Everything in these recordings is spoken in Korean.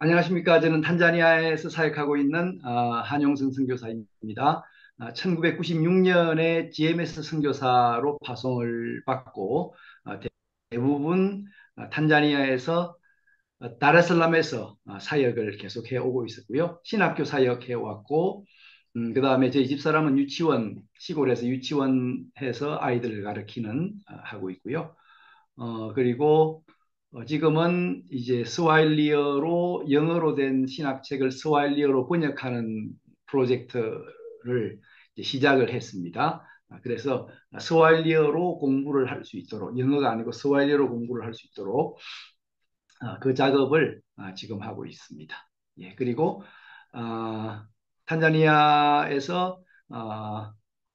안녕하십니까. 저는 탄자니아에서 사역하고 있는 한용승 선교사입니다. 1996년에 GMS 선교사로 파송을 받고 대부분 탄자니아에서 다르살람에서 사역을 계속해 오고 있었고요. 신학교 사역해 왔고, 그다음에 저희 집사람은 유치원, 시골에서 유치원해서 아이들을 가르치는 하고 있고요. 그리고 지금은 이제 스와힐리어로 영어로 된 신학책을 스와힐리어로 번역하는 프로젝트를 이제 시작을 했습니다. 그래서 스와힐리어로 공부를 할 수 있도록 영어가 아니고 스와힐리어로 공부를 할 수 있도록 그 작업을 지금 하고 있습니다. 예, 그리고 어, 탄자니아에서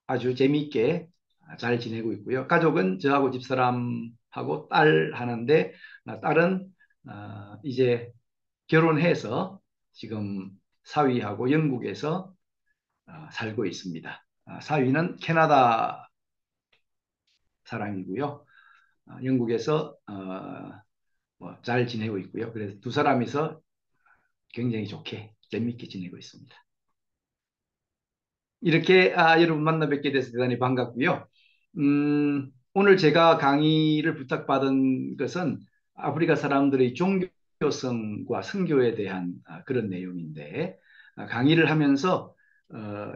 아주 재미있게 잘 지내고 있고요. 가족은 저하고 집사람하고 딸 하는데 딸은 이제 결혼해서 지금 사위하고 영국에서 살고 있습니다. 사위는 캐나다 사람이고요. 영국에서 뭐잘 지내고 있고요. 그래서 두 사람이서 굉장히 좋게 재미있게 지내고 있습니다. 이렇게 여러분 만나 뵙게 돼서 대단히 반갑고요. 오늘 제가 강의를 부탁받은 것은 아프리카 사람들의 종교성과 선교에 대한 그런 내용인데 강의를 하면서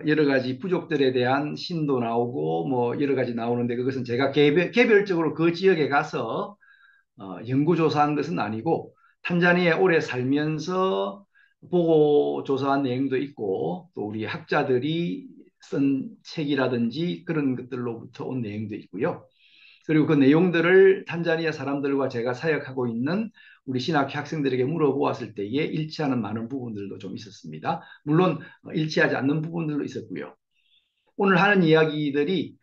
여러 가지 부족들에 대한 신도 나오고 뭐 여러 가지 나오는데 그것은 제가 개별적으로 그 지역에 가서 연구조사한 것은 아니고 탄자니아에 오래 살면서 보고 조사한 내용도 있고 또 우리 학자들이 쓴 책이라든지 그런 것들로부터 온 내용도 있고요. 그리고 그 내용들을 탄자니아 사람들과 제가 사역하고 있는 우리 신학교 학생들에게 물어보았을 때에 일치하는 많은 부분들도 좀 있었습니다. 물론 일치하지 않는 부분들도 있었고요. 오늘 하는 이야기들이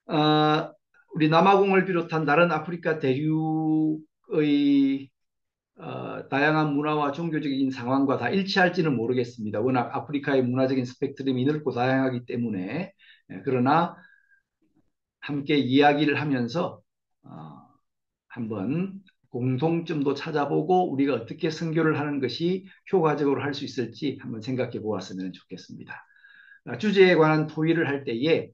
어, 우리 남아공을 비롯한 다른 아프리카 대륙의 다양한 문화와 종교적인 상황과 다 일치할지는 모르겠습니다. 워낙 아프리카의 문화적인 스펙트럼이 넓고 다양하기 때문에 그러나 함께 이야기를 하면서 어, 한번 공통점도 찾아보고 우리가 어떻게 선교를 하는 것이 효과적으로 할 수 있을지 한번 생각해 보았으면 좋겠습니다. 주제에 관한 토의를 할 때에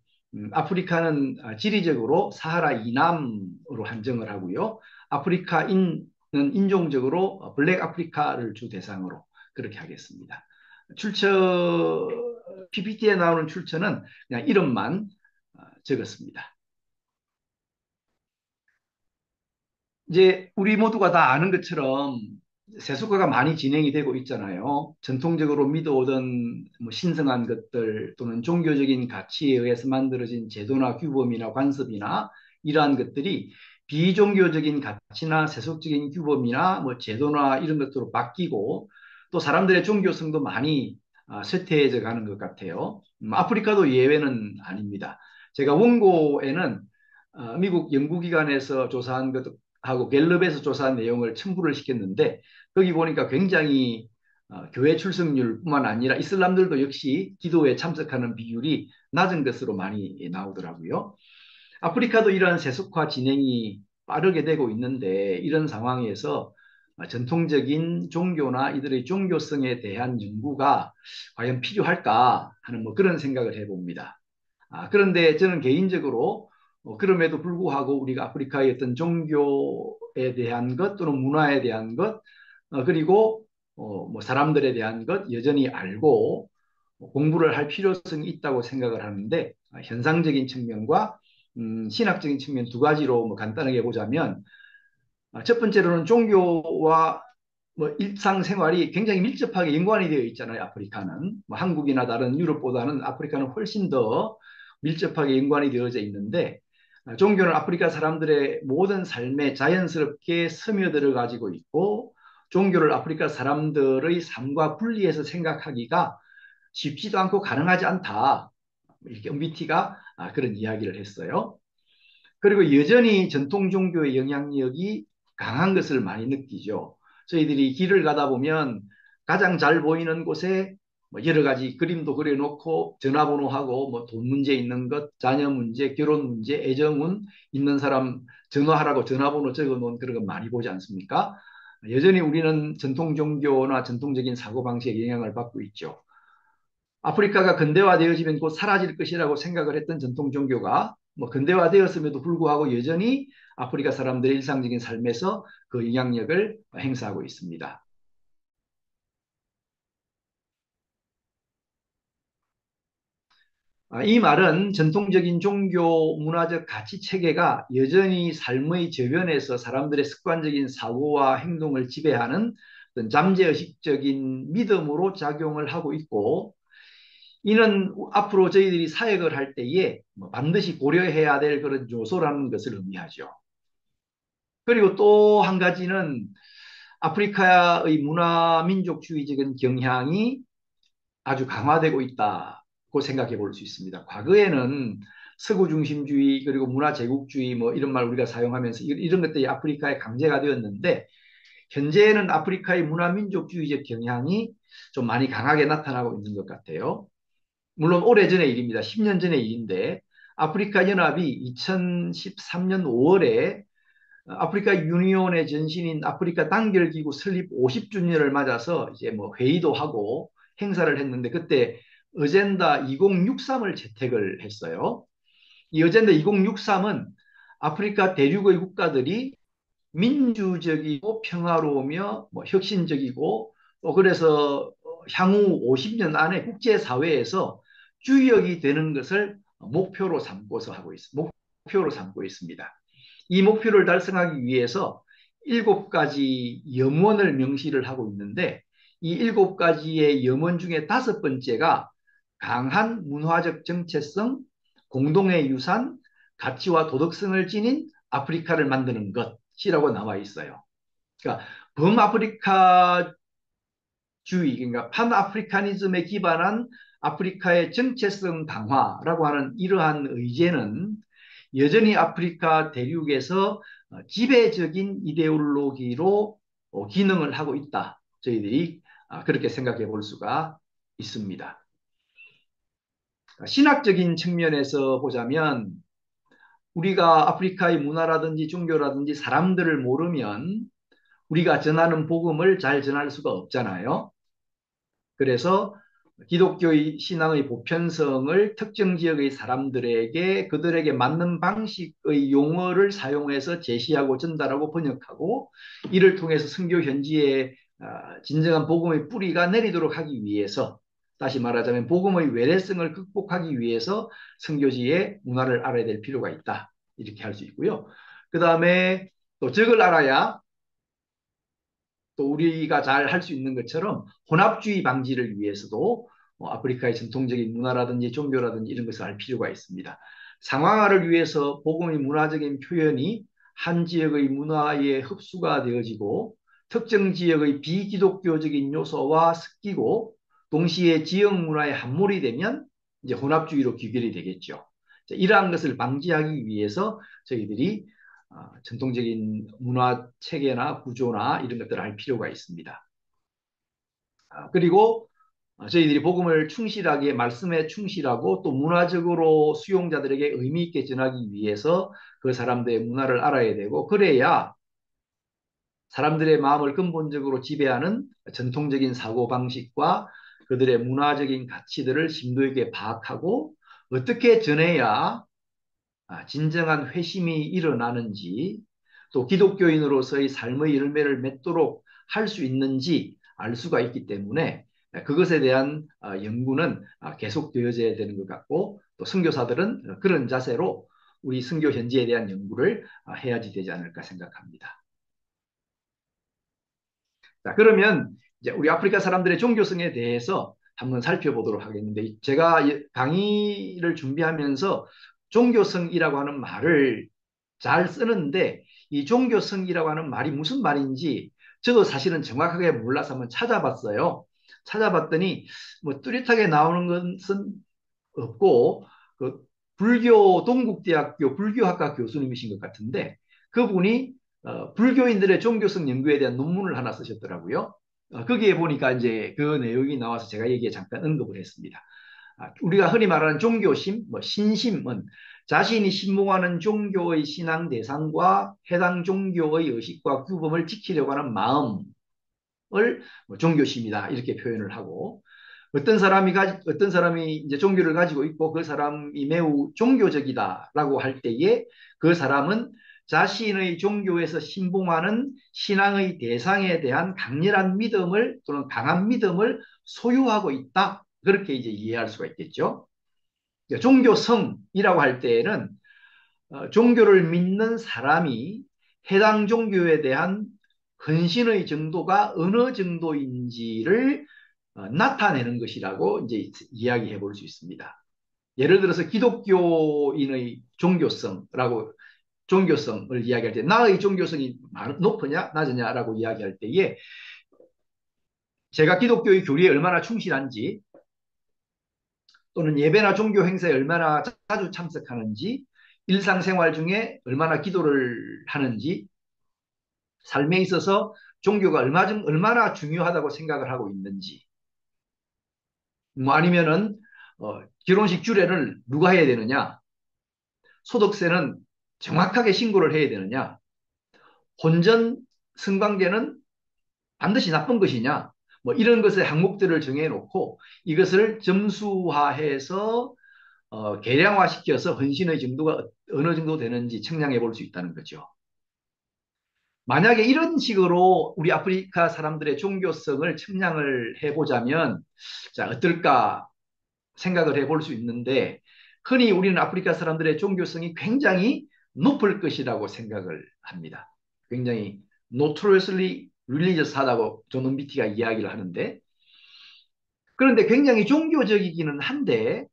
아프리카는 지리적으로 사하라 이남으로 한정을 하고요. 아프리카인은 인종적으로 블랙 아프리카를 주 대상으로 그렇게 하겠습니다. 출처 PPT에 나오는 출처는 그냥 이름만 적었습니다. 이제 우리 모두가 다 아는 것처럼 세속화가 많이 진행이 되고 있잖아요. 전통적으로 믿어오던 뭐 신성한 것들 또는 종교적인 가치에 의해서 만들어진 제도나 규범이나 관습이나 이러한 것들이 비종교적인 가치나 세속적인 규범이나 뭐 제도나 이런 것들로 바뀌고 또 사람들의 종교성도 많이 쇠퇴해져 가는 것 같아요. 아프리카도 예외는 아닙니다. 제가 원고에는 미국 연구기관에서 조사한 것 하고 갤럽에서 조사한 내용을 첨부를 시켰는데 거기 보니까 굉장히 교회 출석률뿐만 아니라 이슬람들도 역시 기도에 참석하는 비율이 낮은 것으로 많이 나오더라고요. 아프리카도 이러한 세속화 진행이 빠르게 되고 있는데 이런 상황에서 전통적인 종교나 이들의 종교성에 대한 연구가 과연 필요할까 하는 뭐 그런 생각을 해봅니다. 그런데 저는 개인적으로 그럼에도 불구하고 우리가 아프리카의 어떤 종교에 대한 것 또는 문화에 대한 것 그리고 뭐 사람들에 대한 것 여전히 알고 공부를 할 필요성이 있다고 생각을 하는데 현상적인 측면과 신학적인 측면 두 가지로 뭐 간단하게 보자면 첫 번째로는 종교와 뭐 일상생활이 굉장히 밀접하게 연관이 되어 있잖아요. 아프리카는 뭐 한국이나 다른 유럽보다는 아프리카는 훨씬 더 밀접하게 연관이 되어져 있는데 종교는 아프리카 사람들의 모든 삶에 자연스럽게 스며들어 가지고 있고 종교를 아프리카 사람들의 삶과 분리해서 생각하기가 쉽지도 않고 가능하지 않다. 이렇게 MBT가 그런 이야기를 했어요. 그리고 여전히 전통 종교의 영향력이 강한 것을 많이 느끼죠. 저희들이 길을 가다 보면 가장 잘 보이는 곳에 뭐 여러 가지 그림도 그려놓고 전화번호하고 뭐 돈 문제 있는 것, 자녀 문제, 결혼 문제, 애정운 있는 사람 전화하라고 전화번호 적어놓은 그런 거 많이 보지 않습니까? 여전히 우리는 전통 종교나 전통적인 사고방식에 영향을 받고 있죠. 아프리카가 근대화되어지면 곧 사라질 것이라고 생각을 했던 전통 종교가 뭐 근대화되었음에도 불구하고 여전히 아프리카 사람들의 일상적인 삶에서 그 영향력을 행사하고 있습니다. 이 말은 전통적인 종교 문화적 가치 체계가 여전히 삶의 저변에서 사람들의 습관적인 사고와 행동을 지배하는 어떤 잠재의식적인 믿음으로 작용을 하고 있고, 이는 앞으로 저희들이 사역을 할 때에 뭐 반드시 고려해야 될 그런 요소라는 것을 의미하죠. 그리고 또 한 가지는 아프리카의 문화 민족주의적인 경향이 아주 강화되고 있다고 생각해 볼 수 있습니다. 과거에는 서구 중심주의 그리고 문화 제국주의 뭐 이런 말 우리가 사용하면서 이런 것들이 아프리카에 강제가 되었는데, 현재는 아프리카의 문화 민족주의적 경향이 좀 많이 강하게 나타나고 있는 것 같아요. 물론 오래전의 일입니다. 10년 전의 일인데, 아프리카 연합이 2013년 5월에 아프리카 유니온의 전신인 아프리카 단결기구 설립 50주년을 맞아서 이제 뭐 회의도 하고 행사를 했는데, 그때 어젠다 2063을 채택을 했어요. 이 어젠다 2063은 아프리카 대륙의 국가들이 민주적이고 평화로우며 뭐 혁신적이고 또 그래서 향후 50년 안에 국제사회에서 주역이 되는 것을 목표로 삼고서 하고 있습니다. 목표로 삼고 있습니다. 이 목표를 달성하기 위해서 7가지 염원을 명시를 하고 있는데, 이 7가지의 염원 중에 5번째가 강한 문화적 정체성, 공동의 유산, 가치와 도덕성을 지닌 아프리카를 만드는 것이라고 나와 있어요. 그러니까 범아프리카주의, 그러니까 판아프리카니즘에 기반한 아프리카의 정체성 강화라고 하는 이러한 의제는 여전히 아프리카 대륙에서 지배적인 이데올로기로 기능을 하고 있다. 저희들이 그렇게 생각해 볼 수가 있습니다. 신학적인 측면에서 보자면 우리가 아프리카의 문화라든지 종교라든지 사람들을 모르면 우리가 전하는 복음을 잘 전할 수가 없잖아요. 그래서 기독교의 신앙의 보편성을 특정 지역의 사람들에게 그들에게 맞는 방식의 용어를 사용해서 제시하고 전달하고 번역하고, 이를 통해서 선교 현지에 진정한 복음의 뿌리가 내리도록 하기 위해서, 다시 말하자면 복음의 외래성을 극복하기 위해서 선교지의 문화를 알아야 될 필요가 있다. 이렇게 할 수 있고요. 그 다음에 또 적을 알아야 또 우리가 잘 할 수 있는 것처럼 혼합주의 방지를 위해서도 아프리카의 전통적인 문화라든지 종교라든지 이런 것을 알 필요가 있습니다. 상황화를 위해서 복음의 문화적인 표현이 한 지역의 문화에 흡수가 되어지고 특정 지역의 비기독교적인 요소와 섞이고 동시에 지역 문화에 함몰이 되면 이제 혼합주의로 귀결이 되겠죠. 이러한 것을 방지하기 위해서 저희들이 전통적인 문화 체계나 구조나 이런 것들을 알 필요가 있습니다. 그리고 저희들이 복음을 충실하게 말씀에 충실하고 또 문화적으로 수용자들에게 의미 있게 전하기 위해서 그 사람들의 문화를 알아야 되고, 그래야 사람들의 마음을 근본적으로 지배하는 전통적인 사고방식과 그들의 문화적인 가치들을 심도 있게 파악하고 어떻게 전해야 진정한 회심이 일어나는지, 또 기독교인으로서의 삶의 열매를 맺도록 할 수 있는지 알 수가 있기 때문에 그것에 대한 연구는 계속되어져야 되는 것 같고, 또 선교사들은 그런 자세로 우리 선교 현지에 대한 연구를 해야지 되지 않을까 생각합니다. 자, 그러면 이제 우리 아프리카 사람들의 종교성에 대해서 한번 살펴보도록 하겠는데, 제가 강의를 준비하면서 종교성이라고 하는 말을 잘 쓰는데, 이 종교성이라고 하는 말이 무슨 말인지 저도 사실은 정확하게 몰라서 한번 찾아봤어요. 찾아봤더니 뭐 뚜렷하게 나오는 것은 없고, 그 불교 동국대학교 불교학과 교수님이신 것 같은데, 그분이 불교인들의 종교성 연구에 대한 논문을 하나 쓰셨더라고요. 거기에 보니까 이제 그 내용이 나와서 제가 여기에 잠깐 언급을 했습니다. 우리가 흔히 말하는 종교심, 뭐 신심은 자신이 신봉하는 종교의 신앙 대상과 해당 종교의 의식과 규범을 지키려고 하는 마음을 뭐 종교심이다 이렇게 표현을 하고 어떤 사람이 이제 종교를 가지고 있고 그 사람이 매우 종교적이다라고 할 때에 그 사람은 자신의 종교에서 신봉하는 신앙의 대상에 대한 강렬한 믿음을 또는 강한 믿음을 소유하고 있다. 그렇게 이제 이해할 수가 있겠죠. 종교성이라고 할 때에는 종교를 믿는 사람이 해당 종교에 대한 헌신의 정도가 어느 정도인지를 나타내는 것이라고 이제 이야기해 볼 수 있습니다. 예를 들어서 기독교인의 종교성을 이야기할 때 나의 종교성이 높으냐 낮으냐라고 이야기할 때에 제가 기독교의 교리에 얼마나 충실한지 또는 예배나 종교 행사에 얼마나 자주 참석하는지 일상생활 중에 얼마나 기도를 하는지 삶에 있어서 종교가 얼마나 중요하다고 생각을 하고 있는지 뭐 아니면은 결혼식 주례를 누가 해야 되느냐 소득세는 정확하게 신고를 해야 되느냐 혼전 성관계는 반드시 나쁜 것이냐 뭐 이런 것의 항목들을 정해놓고 이것을 점수화해서 계량화시켜서 헌신의 정도가 어느 정도 되는지 측량해 볼 수 있다는 거죠. 만약에 이런 식으로 우리 아프리카 사람들의 종교성을 측량을 해보자면 자 어떨까 생각을 해볼 수 있는데 흔히 우리는 아프리카 사람들의 종교성이 굉장히 높을 것이라고 생각을 합니다. 굉장히 notoriously religiously 하다고 존 언비티가 이야기를 하는데 그런데 굉장히 종교적이기는 한데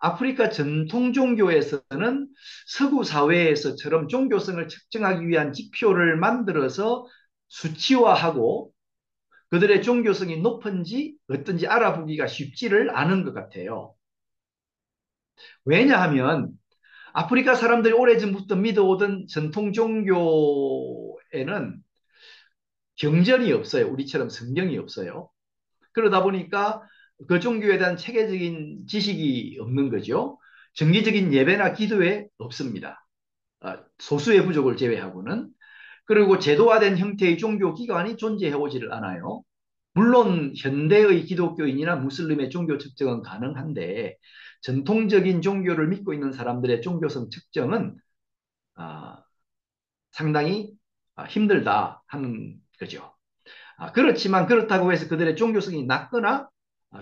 아프리카 전통 종교에서는 서구 사회에서처럼 종교성을 측정하기 위한 지표를 만들어서 수치화하고 그들의 종교성이 높은지 어떤지 알아보기가 쉽지를 않은 것 같아요. 왜냐하면 아프리카 사람들이 오래전부터 믿어오던 전통 종교에는 경전이 없어요. 우리처럼 성경이 없어요. 그러다 보니까 그 종교에 대한 체계적인 지식이 없는 거죠. 정기적인 예배나 기도에 없습니다. 소수의 부족을 제외하고는. 그리고 제도화된 형태의 종교 기관이 존재해 오지를 않아요. 물론 현대의 기독교인이나 무슬림의 종교 측정은 가능한데 전통적인 종교를 믿고 있는 사람들의 종교성 측정은 아, 상당히 힘들다 하는 거죠. 그렇지만 그렇다고 해서 그들의 종교성이 낮거나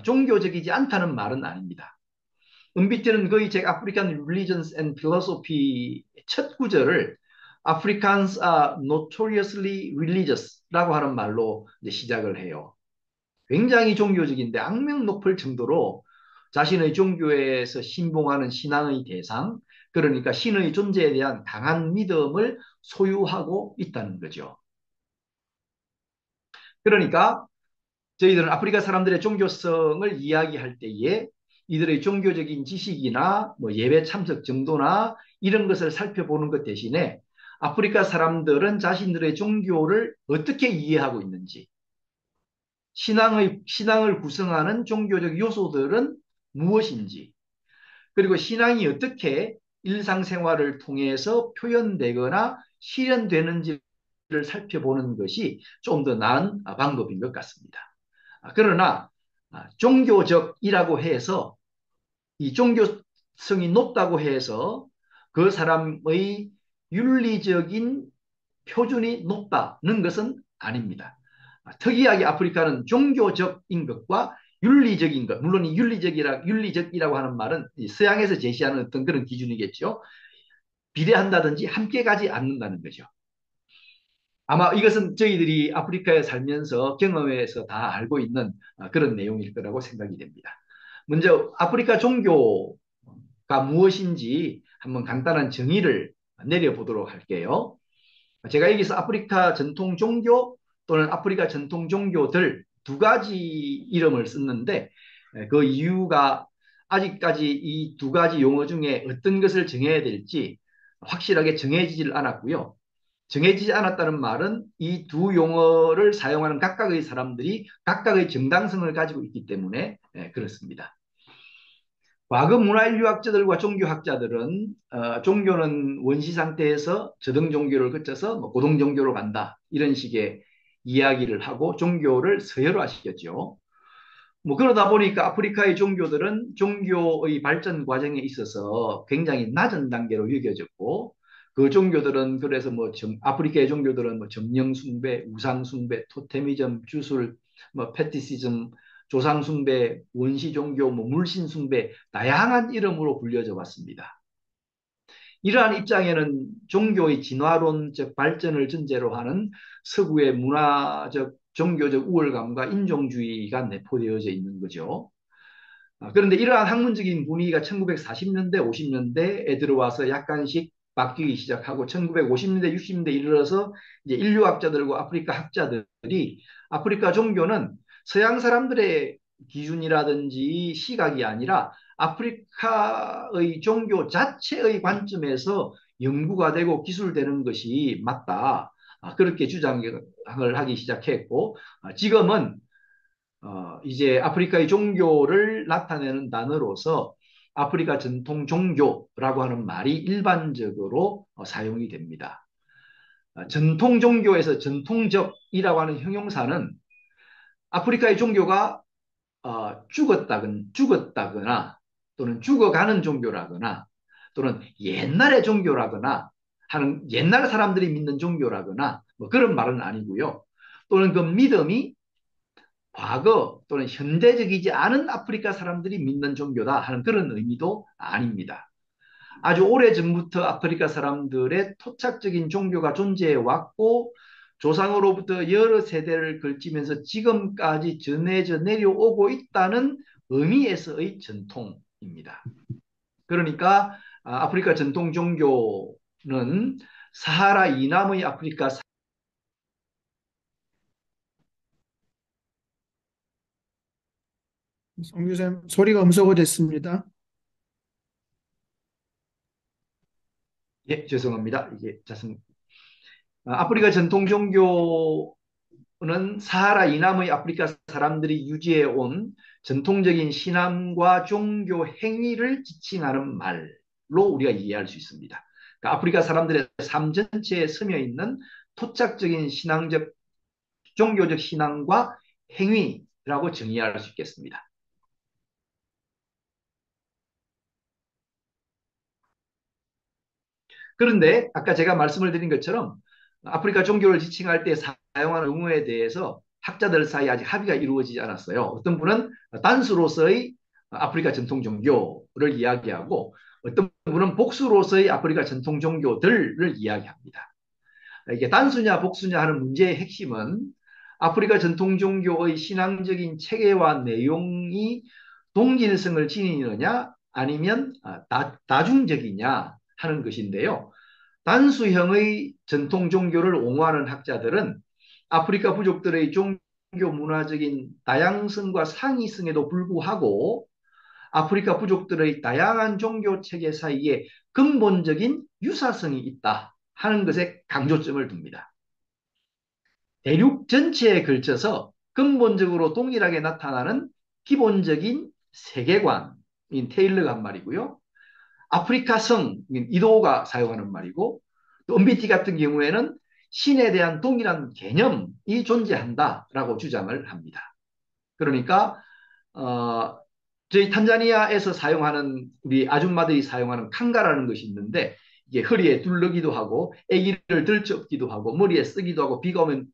종교적이지 않다는 말은 아닙니다. 은비트는 거의 책 African Religions and Philosophy 첫 구절을 Africans are notoriously religious라고 하는 말로 시작을 해요. 굉장히 종교적인데 악명 높을 정도로 자신의 종교에서 신봉하는 신앙의 대상, 그러니까 신의 존재에 대한 강한 믿음을 소유하고 있다는 거죠. 그러니까 저희들은 아프리카 사람들의 종교성을 이야기할 때에 이들의 종교적인 지식이나 뭐 예배 참석 정도나 이런 것을 살펴보는 것 대신에 아프리카 사람들은 자신들의 종교를 어떻게 이해하고 있는지, 신앙을 구성하는 종교적 요소들은 무엇인지, 그리고 신앙이 어떻게 일상생활을 통해서 표현되거나 실현되는지를 살펴보는 것이 좀 더 나은 방법인 것 같습니다. 그러나 종교적이라고 해서 이 종교성이 높다고 해서 그 사람의 윤리적인 표준이 높다는 것은 아닙니다. 특이하게 아프리카는 종교적인 것과 윤리적인 것, 물론 이 윤리적이라고 하는 말은 서양에서 제시하는 어떤 그런 기준이겠죠. 비례한다든지 함께 가지 않는다는 거죠. 아마 이것은 저희들이 아프리카에 살면서 경험해서 다 알고 있는 그런 내용일 거라고 생각이 됩니다. 먼저 아프리카 종교가 무엇인지 한번 간단한 정의를 내려보도록 할게요. 제가 여기서 아프리카 전통 종교 또는 아프리카 전통 종교들 두 가지 이름을 썼는데 그 이유가 아직까지 이 두 가지 용어 중에 어떤 것을 정해야 될지 확실하게 정해지질 않았고요. 정해지지 않았다는 말은 이 두 용어를 사용하는 각각의 사람들이 각각의 정당성을 가지고 있기 때문에 그렇습니다. 과거 문화인류학자들과 종교학자들은 종교는 원시 상태에서 저등 종교를 거쳐서 뭐 고등 종교로 간다 이런 식의 이야기를 하고 종교를 서열화시켰죠. 뭐 그러다 보니까 아프리카의 종교들은 종교의 발전 과정에 있어서 굉장히 낮은 단계로 여겨졌고 그 종교들은 그래서 뭐 아프리카의 종교들은 뭐 정령 숭배, 우상 숭배, 토테미즘, 주술, 뭐 페티시즘, 조상 숭배, 원시 종교, 뭐 물신 숭배 다양한 이름으로 불려져 왔습니다. 이러한 입장에는 종교의 진화론적 발전을 전제로 하는 서구의 문화적 종교적 우월감과 인종주의가 내포되어져 있는 거죠. 그런데 이러한 학문적인 분위기가 1940년대, 50년대에 들어와서 약간씩 바뀌기 시작하고 1950년대, 60년대 이르러서 이제 인류학자들과 아프리카 학자들이 아프리카 종교는 서양 사람들의 기준이라든지 시각이 아니라 아프리카의 종교 자체의 관점에서 연구가 되고 기술되는 것이 맞다. 그렇게 주장을 하기 시작했고 지금은 이제 아프리카의 종교를 나타내는 단어로서 아프리카 전통 종교라고 하는 말이 일반적으로 사용이 됩니다. 전통 종교에서 전통적이라고 하는 형용사는 아프리카의 종교가 죽었다거나 또는 죽어가는 종교라거나 또는 옛날의 종교라거나 하는 옛날 사람들이 믿는 종교라거나 뭐 그런 말은 아니고요. 또는 그 믿음이 과거 또는 현대적이지 않은 아프리카 사람들이 믿는 종교다 하는 그런 의미도 아닙니다. 아주 오래전부터 아프리카 사람들의 토착적인 종교가 존재해 왔고 조상으로부터 여러 세대를 걸치면서 지금까지 전해져 내려오고 있다는 의미에서의 전통입니다. 그러니까 아프리카 전통 종교는 사하라 이남의 아프리카 성교사님, 소리가 음소거 됐습니다. 예, 죄송합니다. 이게 자성 아프리카 전통 종교는 사하라 이남의 아프리카 사람들이 유지해 온 전통적인 신앙과 종교 행위를 지칭하는 말로 우리가 이해할 수 있습니다. 그러니까 아프리카 사람들의 삶 전체에 스며 있는 토착적인 신앙적, 종교적 신앙과 행위라고 정의할 수 있겠습니다. 그런데 아까 제가 말씀을 드린 것처럼 아프리카 종교를 지칭할 때 사용하는 용어에 대해서 학자들 사이에 아직 합의가 이루어지지 않았어요. 어떤 분은 단수로서의 아프리카 전통 종교를 이야기하고 어떤 분은 복수로서의 아프리카 전통 종교들을 이야기합니다. 이게 단수냐 복수냐 하는 문제의 핵심은 아프리카 전통 종교의 신앙적인 체계와 내용이 동질성을 지니느냐 아니면 다중적이냐 하는 것인데요. 단수형의 전통 종교를 옹호하는 학자들은 아프리카 부족들의 종교 문화적인 다양성과 상이성에도 불구하고 아프리카 부족들의 다양한 종교 체계 사이에 근본적인 유사성이 있다 하는 것에 강조점을 둡니다. 대륙 전체에 걸쳐서 근본적으로 동일하게 나타나는 기본적인 세계관인 테일러가 한 말이고요. 아프리카성, 이도가 사용하는 말이고, 또 은비티 같은 경우에는 신에 대한 동일한 개념이 존재한다라고 주장을 합니다. 그러니까 어, 저희 탄자니아에서 사용하는 우리 아줌마들이 사용하는 칸가라는 것이 있는데 이게 허리에 둘르기도 하고 아기를 들쳐업기도 하고 머리에 쓰기도 하고 비가 오면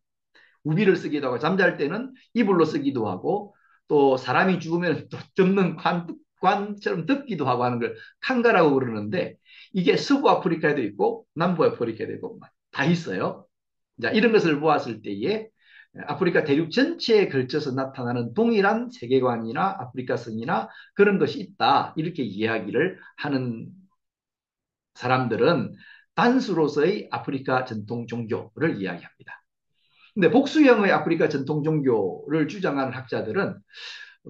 우비를 쓰기도 하고 잠잘 때는 이불로 쓰기도 하고 또 사람이 죽으면 또 덮는 관처럼 덮기도 하고 하는 걸 칸가라고 그러는데 이게 서부 아프리카에도 있고 남부 아프리카에도 있고 다 있어요. 자, 이런 것을 보았을 때에 아프리카 대륙 전체에 걸쳐서 나타나는 동일한 세계관이나 아프리카성이나 그런 것이 있다. 이렇게 이야기를 하는 사람들은 단수로서의 아프리카 전통 종교를 이야기합니다. 근데 복수형의 아프리카 전통 종교를 주장하는 학자들은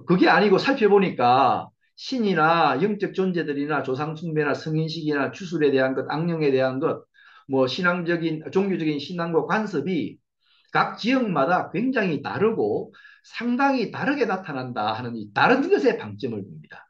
그게 아니고 살펴보니까 신이나 영적 존재들이나 조상숭배나 성인식이나 주술에 대한 것, 악령에 대한 것, 뭐 신앙적인 종교적인 신앙과 관습이 각 지역마다 굉장히 다르고 상당히 다르게 나타난다 하는 이 다른 것에 방점을 둡니다.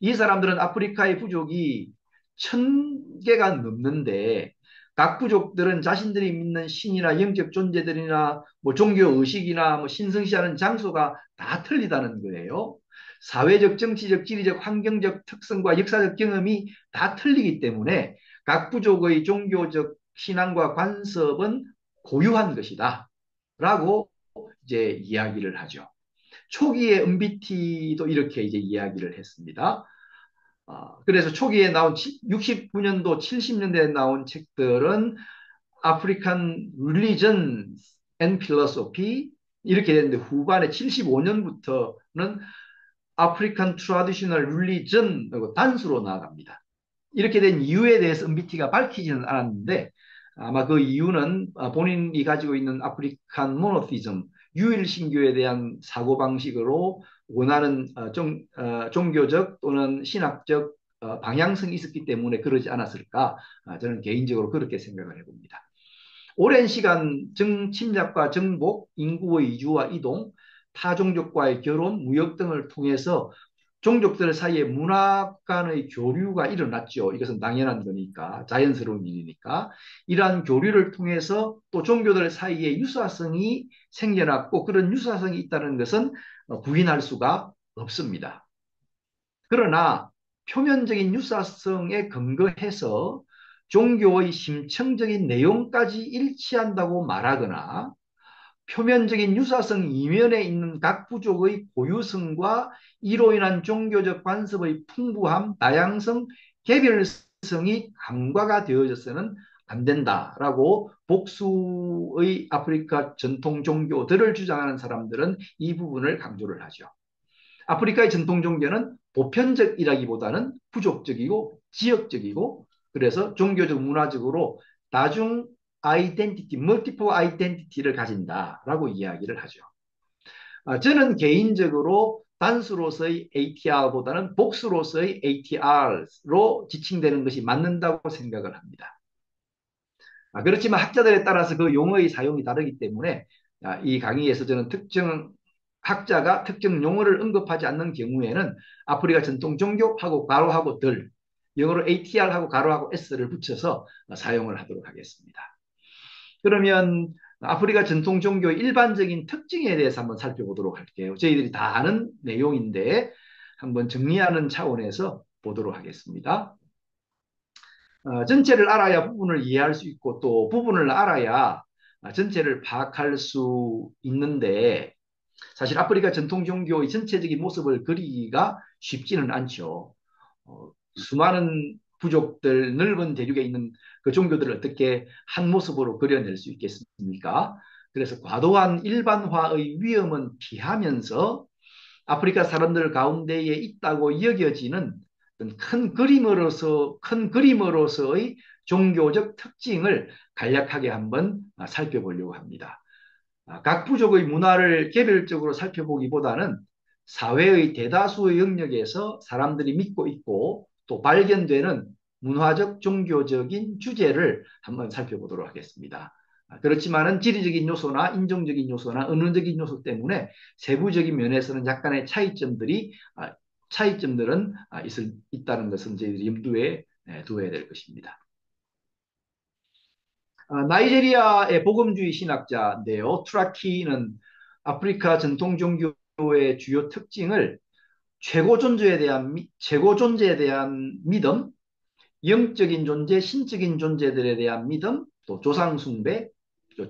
이 사람들은 아프리카의 부족이 1,000개가 넘는데 각 부족들은 자신들이 믿는 신이나 영적 존재들이나 뭐 종교 의식이나 뭐 신성시하는 장소가 다 틀리다는 거예요. 사회적, 정치적, 지리적, 환경적 특성과 역사적 경험이 다 틀리기 때문에 각 부족의 종교적 신앙과 관습은 고유한 것이다. 라고 이제 이야기를 하죠. 초기에 은비티도 이렇게 이제 이야기를 했습니다. 그래서 초기에 나온 69년도, 70년대에 나온 책들은 아프리칸 릴리전 앤 필로소피 이렇게 됐는데 후반에 75년부터는 아프리칸 트라디셔널 릴리전 단수로 나아갑니다. 이렇게 된 이유에 대해서 은비티가 밝히지는 않았는데 아마 그 이유는 본인이 가지고 있는 아프리칸 모노티즘, 유일신교에 대한 사고방식으로 원하는 종교적 또는 신학적 방향성이 있었기 때문에 그러지 않았을까 저는 개인적으로 그렇게 생각을 해봅니다. 오랜 시간 정침략과 정복, 인구의 이주와 이동, 타종족과의 결혼, 무역 등을 통해서 종족들 사이에 문화 간의 교류가 일어났죠. 이것은 당연한 거니까, 자연스러운 일이니까. 이러한 교류를 통해서 또 종교들 사이에 유사성이 생겨났고 그런 유사성이 있다는 것은 부인할 수가 없습니다. 그러나 표면적인 유사성에 근거해서 종교의 심층적인 내용까지 일치한다고 말하거나 표면적인 유사성 이면에 있는 각 부족의 고유성과 이로 인한 종교적 관습의 풍부함, 다양성, 개별성이 간과가 되어져서는 안 된다라고 복수의 아프리카 전통 종교들을 주장하는 사람들은 이 부분을 강조를 하죠. 아프리카의 전통 종교는 보편적이라기보다는 부족적이고 지역적이고 그래서 종교적 문화적으로 다중 아이덴티티, 멀티플 아이덴티티를 가진다라고 이야기를 하죠. 저는 개인적으로 단수로서의 ATR보다는 복수로서의 ATR로 지칭되는 것이 맞는다고 생각을 합니다. 그렇지만 학자들에 따라서 그 용어의 사용이 다르기 때문에 이 강의에서 저는 특정 학자가 특정 용어를 언급하지 않는 경우에는 아프리카 전통 종교하고 가로하고 들, 영어로 ATR하고 가로하고 S를 붙여서 사용을 하도록 하겠습니다. 그러면 아프리카 전통 종교의 일반적인 특징에 대해서 한번 살펴보도록 할게요. 저희들이 다 아는 내용인데 한번 정리하는 차원에서 보도록 하겠습니다. 전체를 알아야 부분을 이해할 수 있고 또 부분을 알아야 전체를 파악할 수 있는데 사실 아프리카 전통 종교의 전체적인 모습을 그리기가 쉽지는 않죠. 수많은 부족들, 넓은 대륙에 있는 그 종교들을 어떻게 한 모습으로 그려낼 수 있겠습니까? 그래서 과도한 일반화의 위험은 피하면서 아프리카 사람들 가운데에 있다고 여겨지는 큰 그림으로서의 종교적 특징을 간략하게 한번 살펴보려고 합니다. 각 부족의 문화를 개별적으로 살펴보기보다는 사회의 대다수의 영역에서 사람들이 믿고 있고 또 발견되는 문화적 종교적인 주제를 한번 살펴보도록 하겠습니다. 그렇지만은 지리적인 요소나 인종적인 요소나 언어적인 요소 때문에 세부적인 면에서는 약간의 차이점들은 있다는 것은 저희들이 염두에 두어야 될 것입니다. 나이제리아의 복음주의 신학자인데요. 트라키는 아프리카 전통 종교의 주요 특징을 최고 존재에 대한 믿음, 영적인 존재, 신적인 존재들에 대한 믿음, 또 조상 숭배,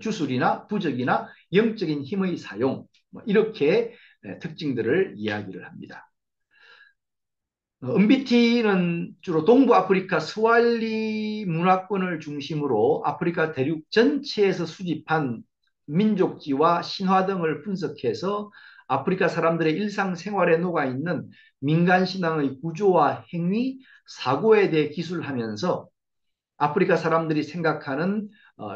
주술이나 부적이나 영적인 힘의 사용 이렇게 특징들을 이야기를 합니다. 은비티는 주로 동부 아프리카 스왈리 문화권을 중심으로 아프리카 대륙 전체에서 수집한 민족지와 신화 등을 분석해서 아프리카 사람들의 일상생활에 녹아있는 민간신앙의 구조와 행위, 사고에 대해 기술하면서 아프리카 사람들이 생각하는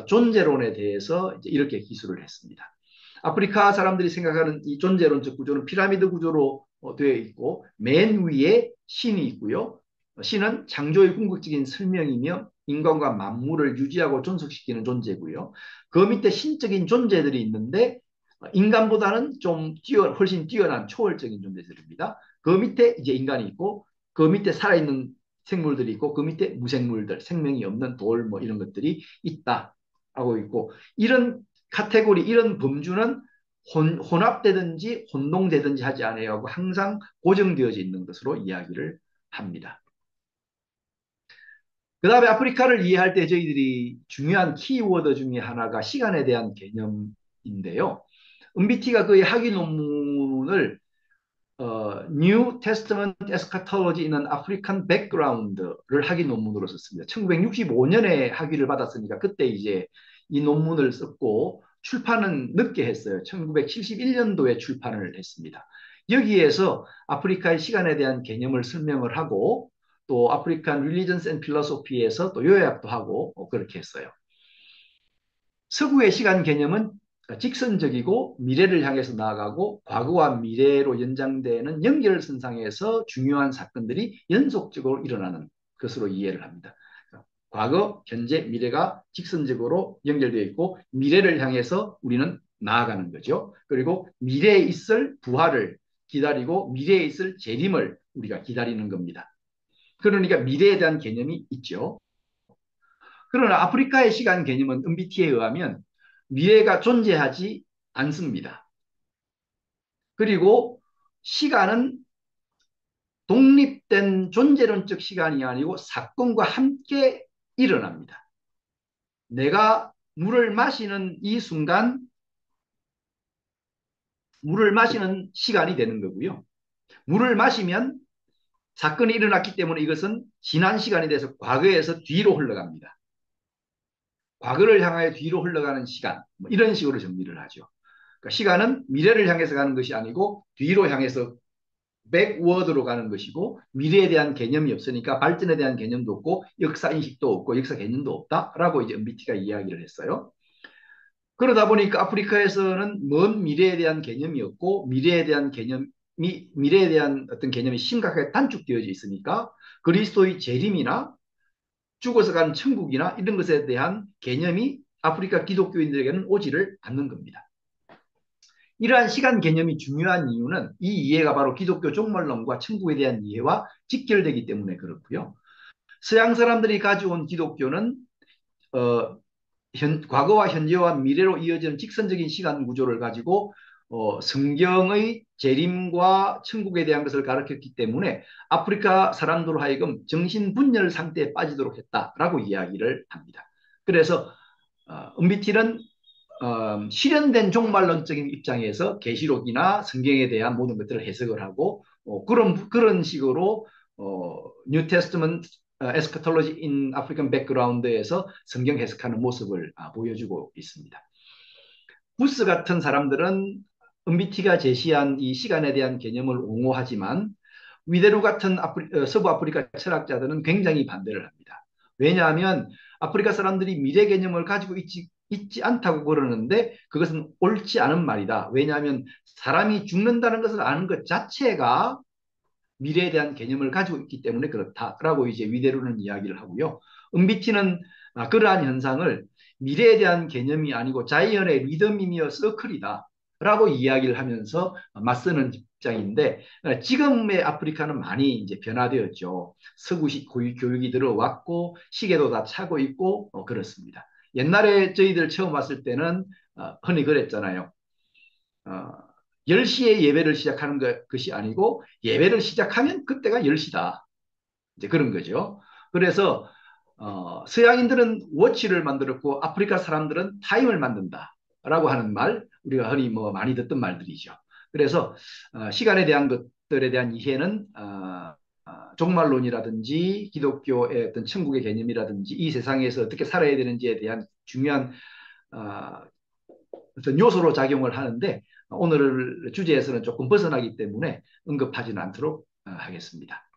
존재론에 대해서 이렇게 기술을 했습니다. 아프리카 사람들이 생각하는 이 존재론적 구조는 피라미드 구조로 되어 있고 맨 위에 신이 있고요. 신은 창조의 궁극적인 설명이며 인간과 만물을 유지하고 존속시키는 존재고요. 그 밑에 신적인 존재들이 있는데 인간보다는 훨씬 뛰어난 초월적인 존재들입니다. 그 밑에 이제 인간이 있고 그 밑에 살아있는 생물들이 있고 그 밑에 무생물들, 생명이 없는 돌 뭐 이런 것들이 있다 하고 있고 이런 카테고리, 이런 범주는 혼합되든지 혼동되든지 하지 않아야 하고 항상 고정되어져 있는 것으로 이야기를 합니다. 그 다음에 아프리카를 이해할 때 저희들이 중요한 키워드 중에 하나가 시간에 대한 개념인데요. 은비티가 그의 학위 논문을 New Testament Eschatology in an African Background를 학위 논문으로 썼습니다. 1965년에 학위를 받았으니까 그때 이제 이 논문을 썼고 출판은 늦게 했어요. 1971년도에 출판을 했습니다. 여기에서 아프리카의 시간에 대한 개념을 설명을 하고 또 아프리칸 Religions and Philosophy에서 또 요약도 하고 그렇게 했어요. 서구의 시간 개념은 직선적이고 미래를 향해서 나아가고 과거와 미래로 연장되는 연결선상에서 중요한 사건들이 연속적으로 일어나는 것으로 이해를 합니다. 과거, 현재, 미래가 직선적으로 연결되어 있고 미래를 향해서 우리는 나아가는 거죠. 그리고 미래에 있을 부활을 기다리고 미래에 있을 재림을 우리가 기다리는 겁니다. 그러니까 미래에 대한 개념이 있죠. 그러나 아프리카의 시간 개념은 은비티에 의하면 미래가 존재하지 않습니다. 그리고 시간은 독립된 존재론적 시간이 아니고 사건과 함께 일어납니다. 내가 물을 마시는 이 순간 물을 마시는 시간이 되는 거고요. 물을 마시면 사건이 일어났기 때문에 이것은 지난 시간이 돼서 과거에서 뒤로 흘러갑니다. 과거를 향하여 뒤로 흘러가는 시간, 뭐 이런 식으로 정리를 하죠. 그러니까 시간은 미래를 향해서 가는 것이 아니고 뒤로 향해서 백워드로 가는 것이고 미래에 대한 개념이 없으니까 발전에 대한 개념도 없고 역사 인식도 없고 역사 개념도 없다라고 이제 MBT가 이야기를 했어요. 그러다 보니까 아프리카에서는 먼 미래에 대한 개념이 없고 미래에 대한 어떤 개념이 심각하게 단축되어져 있으니까 그리스도의 재림이나 죽어서 간 천국이나 이런 것에 대한 개념이 아프리카 기독교인들에게는 오지를 않는 겁니다. 이러한 시간 개념이 중요한 이유는 이 이해가 바로 기독교 종말론과 천국에 대한 이해와 직결되기 때문에 그렇고요. 서양 사람들이 가져온 기독교는 어, 과거와 현재와 미래로 이어지는 직선적인 시간 구조를 가지고 성경의 재림과 천국에 대한 것을 가르쳤기 때문에 아프리카 사람들로 하여금 정신분열 상태에 빠지도록 했다라고 이야기를 합니다. 그래서 은비티는 실현된 종말론적인 입장에서 계시록이나 성경에 대한 모든 것들을 해석을 하고 그런 식으로 뉴 테스트먼트 에스카톨로지 인 아프리칸 백그라운드에서 성경 해석하는 모습을 보여주고 있습니다. 부스 같은 사람들은 은비티가 제시한 이 시간에 대한 개념을 옹호하지만 위대루 같은 서부 아프리카 철학자들은 굉장히 반대를 합니다. 왜냐하면 아프리카 사람들이 미래 개념을 가지고 있지 않다고 그러는데 그것은 옳지 않은 말이다. 왜냐하면 사람이 죽는다는 것을 아는 것 자체가 미래에 대한 개념을 가지고 있기 때문에 그렇다라고 이제 위대로는 이야기를 하고요. 은비티는 그러한 현상을 미래에 대한 개념이 아니고 자이언의 리듬이며 서클이다. 라고 이야기를 하면서 맞서는 입장인데 지금의 아프리카는 많이 이제 변화되었죠. 서구식 교육이 들어왔고 시계도 다 차고 있고 그렇습니다. 옛날에 저희들 처음 왔을 때는 흔히 그랬잖아요. 어, 10시에 예배를 시작하는 것이 아니고 예배를 시작하면 그때가 10시다. 이제 그런 거죠. 그래서 서양인들은 워치를 만들었고 아프리카 사람들은 타임을 만든다라고 하는 말 우리가 흔히 뭐 많이 듣던 말들이죠. 그래서 시간에 대한 것들에 대한 이해는 종말론이라든지 기독교의 어떤 천국의 개념이라든지 이 세상에서 어떻게 살아야 되는지에 대한 중요한 어, 어떤 요소로 작용을 하는데 오늘 주제에서는 조금 벗어나기 때문에 언급하지는 않도록 하겠습니다.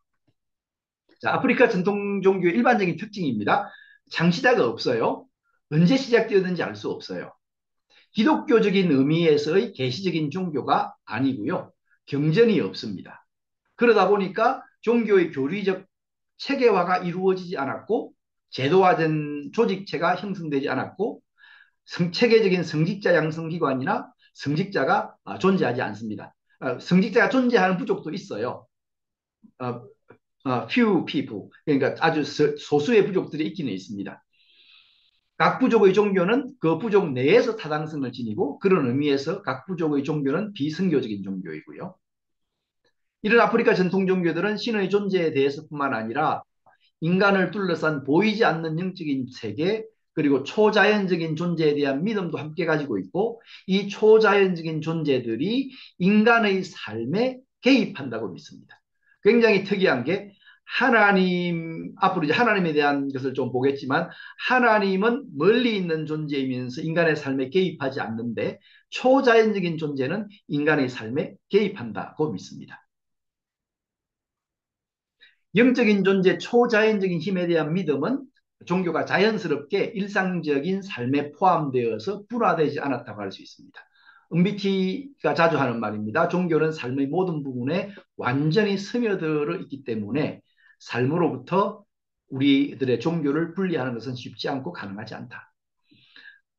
자, 아프리카 전통 종교의 일반적인 특징입니다. 창시자가 없어요. 언제 시작되었는지 알 수 없어요. 기독교적인 의미에서의 계시적인 종교가 아니고요. 경전이 없습니다. 그러다 보니까 종교의 교리적 체계화가 이루어지지 않았고 제도화된 조직체가 형성되지 않았고 체계적인 성직자 양성기관이나 성직자가 존재하지 않습니다. 성직자가 존재하는 부족도 있어요. 어, few people, 그러니까 아주 소수의 부족들이 있기는 있습니다. 각 부족의 종교는 그 부족 내에서 타당성을 지니고 그런 의미에서 각 부족의 종교는 비선교적인 종교이고요. 이런 아프리카 전통 종교들은 신의 존재에 대해서뿐만 아니라 인간을 둘러싼 보이지 않는 영적인 세계 그리고 초자연적인 존재에 대한 믿음도 함께 가지고 있고 이 초자연적인 존재들이 인간의 삶에 개입한다고 믿습니다. 굉장히 특이한 게 하나님 앞으로 이제 하나님에 대한 것을 좀 보겠지만 하나님은 멀리 있는 존재이면서 인간의 삶에 개입하지 않는데 초자연적인 존재는 인간의 삶에 개입한다고 믿습니다. 영적인 존재, 초자연적인 힘에 대한 믿음은 종교가 자연스럽게 일상적인 삶에 포함되어서 분화되지 않았다고 할 수 있습니다. 은비티가 자주 하는 말입니다. 종교는 삶의 모든 부분에 완전히 스며들어 있기 때문에 삶으로부터 우리들의 종교를 분리하는 것은 쉽지 않고 가능하지 않다.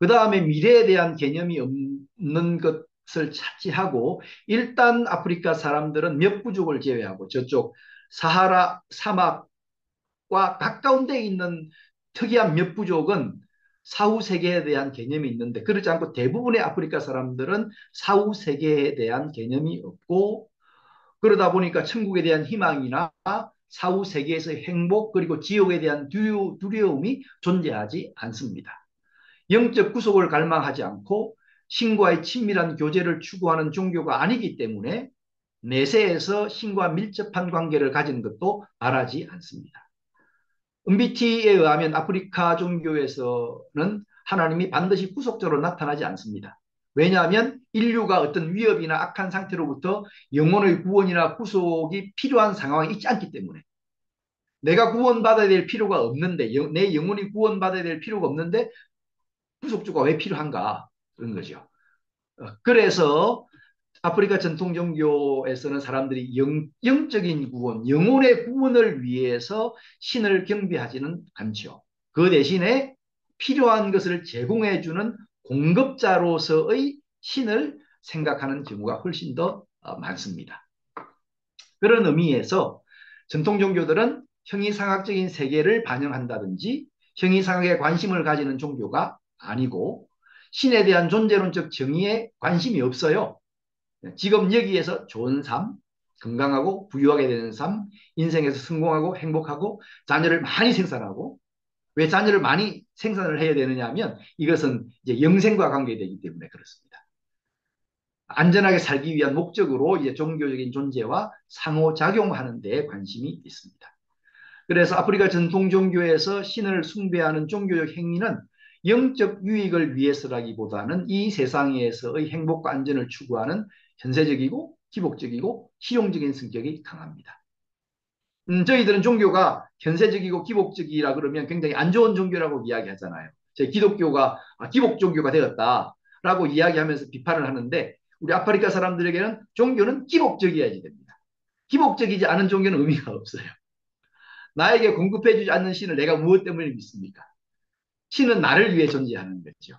그 다음에 미래에 대한 개념이 없는 것을 차지하고 일단 아프리카 사람들은 몇 부족을 제외하고 저쪽 사하라 사막과 가까운 데 있는 특이한 몇 부족은 사후 세계에 대한 개념이 있는데 그렇지 않고 대부분의 아프리카 사람들은 사후 세계에 대한 개념이 없고 그러다 보니까 천국에 대한 희망이나 사후 세계에서의 행복 그리고 지옥에 대한 두려움이 존재하지 않습니다. 영적 구속을 갈망하지 않고 신과의 친밀한 교제를 추구하는 종교가 아니기 때문에 내세에서 신과 밀접한 관계를 가진 것도 바라지 않습니다. 은비티에 의하면 아프리카 종교에서는 하나님이 반드시 구속자로 나타나지 않습니다. 왜냐하면 인류가 어떤 위협이나 악한 상태로부터 영혼의 구원이나 구속이 필요한 상황이 있지 않기 때문에 내가 구원받아야 될 필요가 없는데 내 영혼이 구원받아야 될 필요가 없는데 구속주가 왜 필요한가 그런 거죠. 그래서 아프리카 전통 종교에서는 사람들이 영적인 구원, 영혼의 구원을 위해서 신을 경배하지는 않죠. 그 대신에 필요한 것을 제공해주는 공급자로서의 신을 생각하는 경우가 훨씬 더 많습니다. 그런 의미에서 전통 종교들은 형이상학적인 세계를 반영한다든지 형이상학에 관심을 가지는 종교가 아니고 신에 대한 존재론적 정의에 관심이 없어요. 지금 여기에서 좋은 삶, 건강하고 부유하게 되는 삶, 인생에서 성공하고 행복하고 자녀를 많이 생산하고 왜 자녀를 많이 생산을 해야 되느냐 하면 이것은 이제 영생과 관계되기 때문에 그렇습니다. 안전하게 살기 위한 목적으로 이제 종교적인 존재와 상호작용하는 데 관심이 있습니다. 그래서 아프리카 전통 종교에서 신을 숭배하는 종교적 행위는 영적 유익을 위해서라기보다는 이 세상에서의 행복과 안전을 추구하는 현세적이고 기복적이고 실용적인 성격이 강합니다. 저희들은 종교가 현세적이고 기복적이라 그러면 굉장히 안 좋은 종교라고 이야기하잖아요. 제 기독교가 기복 종교가 되었다라고 이야기하면서 비판을 하는데 우리 아프리카 사람들에게는 종교는 기복적이어야지 됩니다. 기복적이지 않은 종교는 의미가 없어요. 나에게 공급해주지 않는 신을 내가 무엇 때문에 믿습니까? 신은 나를 위해 존재하는 거죠.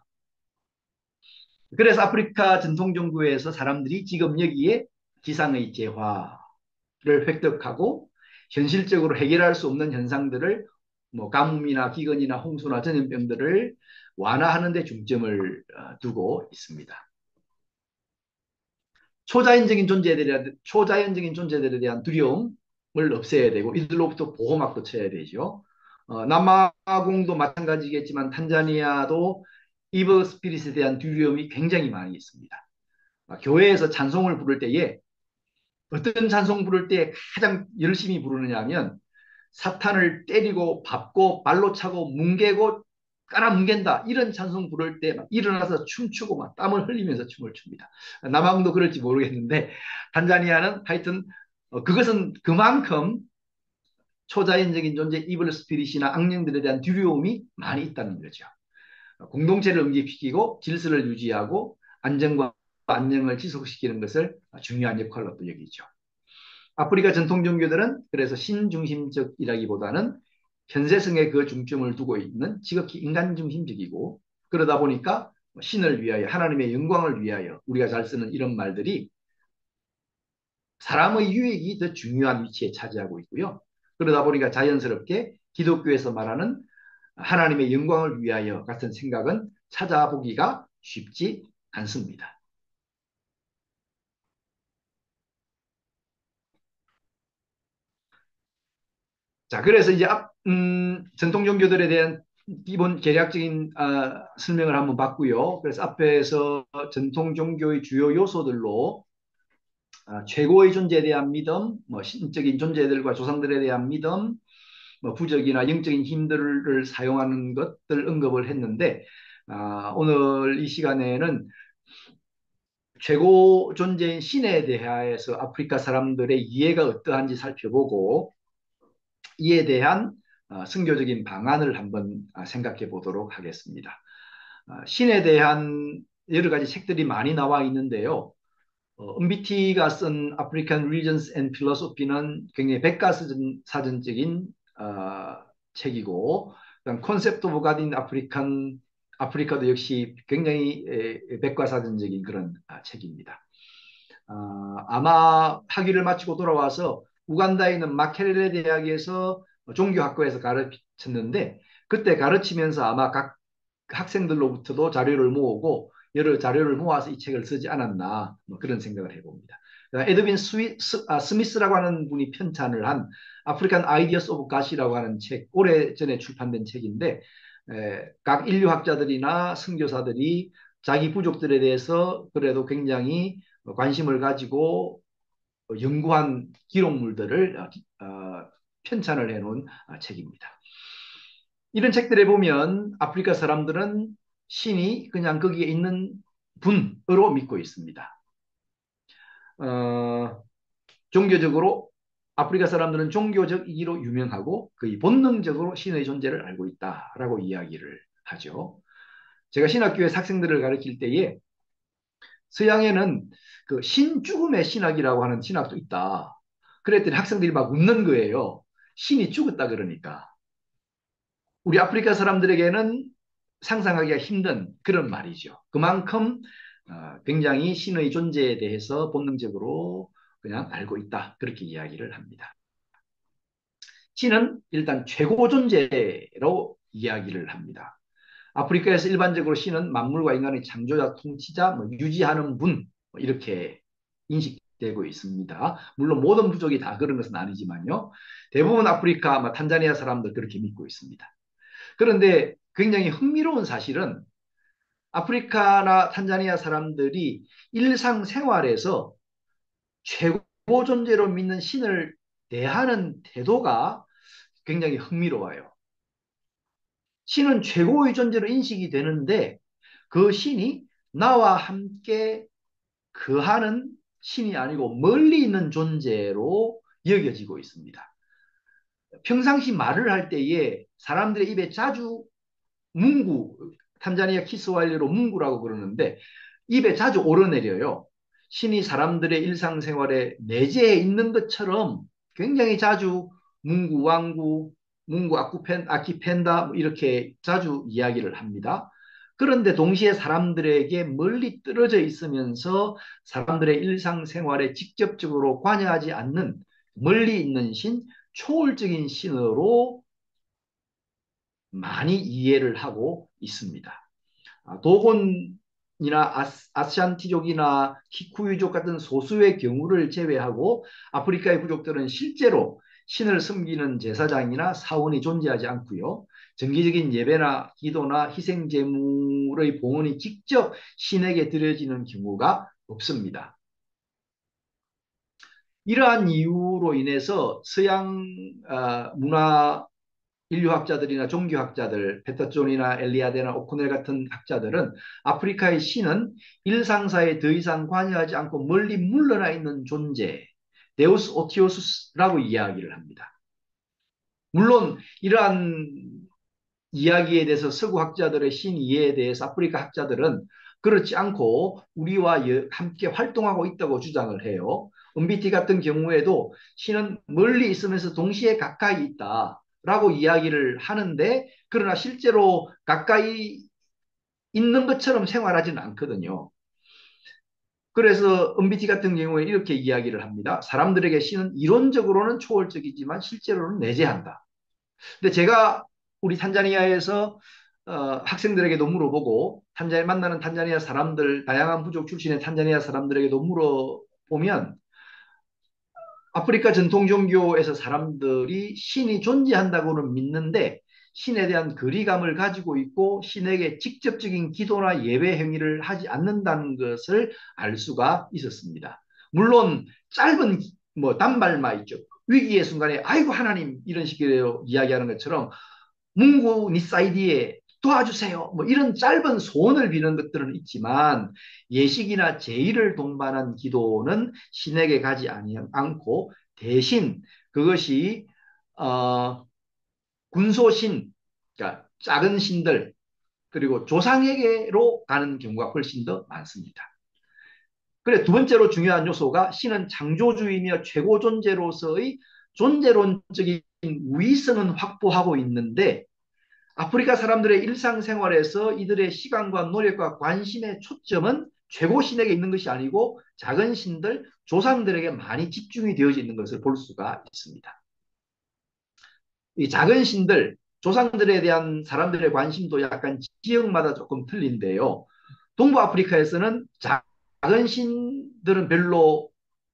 그래서 아프리카 전통 종교에서 사람들이 지금 여기에 지상의 재화를 획득하고 현실적으로 해결할 수 없는 현상들을 뭐 가뭄이나 기근이나 홍수나 전염병들을 완화하는 데 중점을 두고 있습니다. 초자연적인 존재들에 대한 두려움을 없애야 되고 이들로부터 보호막도 쳐야 되죠. 남아공도 마찬가지겠지만 탄자니아도 이버 스피릿에 대한 두려움이 굉장히 많이 있습니다. 교회에서 찬송을 부를 때에 어떤 찬송 부를 때 가장 열심히 부르느냐 하면 사탄을 때리고 밟고 발로 차고 뭉개고 깔아뭉갠다 이런 찬송 부를 때 막 일어나서 춤추고 막 땀을 흘리면서 춤을 춥니다. 남아공도 그럴지 모르겠는데 탄자니아는 하여튼 그것은 그만큼 초자연적인 존재 이블 스피릿이나 악령들에 대한 두려움이 많이 있다는 거죠. 공동체를 응집시키고 질서를 유지하고 안정과 안녕을 지속시키는 것을 중요한 역할로 또 여기죠. 아프리카 전통 종교들은 그래서 신중심적이라기보다는 현세성에 그 중점을 두고 있는 지극히 인간 중심적이고 그러다 보니까 신을 위하여 하나님의 영광을 위하여 우리가 잘 쓰는 이런 말들이 사람의 유익이 더 중요한 위치에 차지하고 있고요. 그러다 보니까 자연스럽게 기독교에서 말하는 하나님의 영광을 위하여 같은 생각은 찾아보기가 쉽지 않습니다. 자, 그래서 이제 전통 종교들에 대한 기본 개략적인 설명을 한번 봤고요. 그래서 앞에서 전통 종교의 주요 요소들로 최고의 존재에 대한 믿음, 뭐 신적인 존재들과 조상들에 대한 믿음, 뭐 부적이나 영적인 힘들을 사용하는 것들 언급을 했는데 오늘 이 시간에는 최고 존재인 신에 대하여서 아프리카 사람들의 이해가 어떠한지 살펴보고 이에 대한 선교적인 방안을 한번 생각해 보도록 하겠습니다. 신에 대한 여러 가지 책들이 많이 나와 있는데요. 은비티가 쓴 African Religions and Philosophy는 굉장히 백과사전적인 책이고, 그다음 Concept of God in 아프리카도 역시 굉장히 백과사전적인 그런 책입니다. 아마 학위를 마치고 돌아와서 우간다에 있는 마케렐레 대학에서 종교학과에서 가르쳤는데 그때 가르치면서 아마 각 학생들로부터도 자료를 모으고 여러 자료를 모아서 이 책을 쓰지 않았나 뭐 그런 생각을 해봅니다. 에드윈 스미스라고 하는 분이 편찬을 한 아프리칸 아이디어스 오브 갓이라고 하는 책, 오래전에 출판된 책인데 각 인류학자들이나 선교사들이 자기 부족들에 대해서 그래도 굉장히 관심을 가지고 연구한 기록물들을 편찬을 해놓은 책입니다. 이런 책들에 보면 아프리카 사람들은 신이 그냥 거기에 있는 분으로 믿고 있습니다. 어, 종교적으로 아프리카 사람들은 종교적이기로 유명하고 거의 본능적으로 신의 존재를 알고 있다라고 이야기를 하죠. 제가 신학교에 학생들을 가르칠 때에 서양에는 그 신죽음의 신학이라고 하는 신학도 있다. 그랬더니 학생들이 막 웃는 거예요. 신이 죽었다 그러니까. 우리 아프리카 사람들에게는 상상하기가 힘든 그런 말이죠. 그만큼 굉장히 신의 존재에 대해서 본능적으로 그냥 알고 있다. 그렇게 이야기를 합니다. 신은 일단 최고 존재로 이야기를 합니다. 아프리카에서 일반적으로 신은 만물과 인간의 창조자, 통치자, 뭐 유지하는 분 이렇게 인식되고 있습니다. 물론 모든 부족이 다 그런 것은 아니지만요. 대부분 아프리카, 탄자니아 사람들 그렇게 믿고 있습니다. 그런데 굉장히 흥미로운 사실은 아프리카나 탄자니아 사람들이 일상생활에서 최고 존재로 믿는 신을 대하는 태도가 굉장히 흥미로워요. 신은 최고의 존재로 인식이 되는데 그 신이 나와 함께 거하는 신이 아니고 멀리 있는 존재로 여겨지고 있습니다. 평상시 말을 할 때에 사람들의 입에 자주 뭉구, 탄자니아 키스와일리로 뭉구라고 그러는데 입에 자주 오르내려요. 신이 사람들의 일상생활에 내재해 있는 것처럼 굉장히 자주 뭉구, 왕구, 뭉구, 아키펜다 이렇게 자주 이야기를 합니다. 그런데 동시에 사람들에게 멀리 떨어져 있으면서 사람들의 일상생활에 직접적으로 관여하지 않는 멀리 있는 신, 초월적인 신으로 많이 이해를 하고 있습니다. 도곤이나 아시안티족이나 키쿠유족 같은 소수의 경우를 제외하고 아프리카의 부족들은 실제로 신을 섬기는 제사장이나 사원이 존재하지 않고요. 정기적인 예배나 기도나 희생 제물의 봉헌이 직접 신에게 드려지는 경우가 없습니다. 이러한 이유로 인해서 서양 문화 인류학자들이나 종교학자들, 페터존이나 엘리아데나 오코넬 같은 학자들은 아프리카의 신은 일상사에 더 이상 관여하지 않고 멀리 물러나 있는 존재, 데우스 오티오스라고 이야기를 합니다. 물론 이러한 이야기에 대해서 서구 학자들의 신 이해에 대해서 아프리카 학자들은 그렇지 않고 우리와 함께 활동하고 있다고 주장을 해요. 은비티 같은 경우에도 신은 멀리 있으면서 동시에 가까이 있다라고 이야기를 하는데 그러나 실제로 가까이 있는 것처럼 생활하지는 않거든요. 그래서 은비티 같은 경우에 이렇게 이야기를 합니다. 사람들에게 신은 이론적으로는 초월적이지만 실제로는 내재한다. 근데 제가 우리 탄자니아에서 학생들에게도 물어보고 만나는 탄자니아 사람들, 다양한 부족 출신의 탄자니아 사람들에게도 물어보면 아프리카 전통 종교에서 사람들이 신이 존재한다고는 믿는데 신에 대한 거리감을 가지고 있고 신에게 직접적인 기도나 예배 행위를 하지 않는다는 것을 알 수가 있었습니다. 물론 짧은 뭐 단발마 있죠. 위기의 순간에 아이고 하나님 이런 식으로 이야기하는 것처럼 문구 니사이디에 도와주세요. 뭐 이런 짧은 소원을 비는 것들은 있지만 예식이나 제의를 동반한 기도는 신에게 가지 않고 대신 그것이 어, 군소신, 그러니까 작은 신들 그리고 조상에게로 가는 경우가 훨씬 더 많습니다. 그래 두 번째로 중요한 요소가 신은 창조주이며 최고 존재로서의 존재론적인 우위성은 확보하고 있는데 아프리카 사람들의 일상생활에서 이들의 시간과 노력과 관심의 초점은 최고 신에게 있는 것이 아니고 작은 신들, 조상들에게 많이 집중이 되어져 있는 것을 볼 수가 있습니다. 이 작은 신들, 조상들에 대한 사람들의 관심도 약간 지역마다 조금 틀린데요. 동부 아프리카에서는 작은 신들은 별로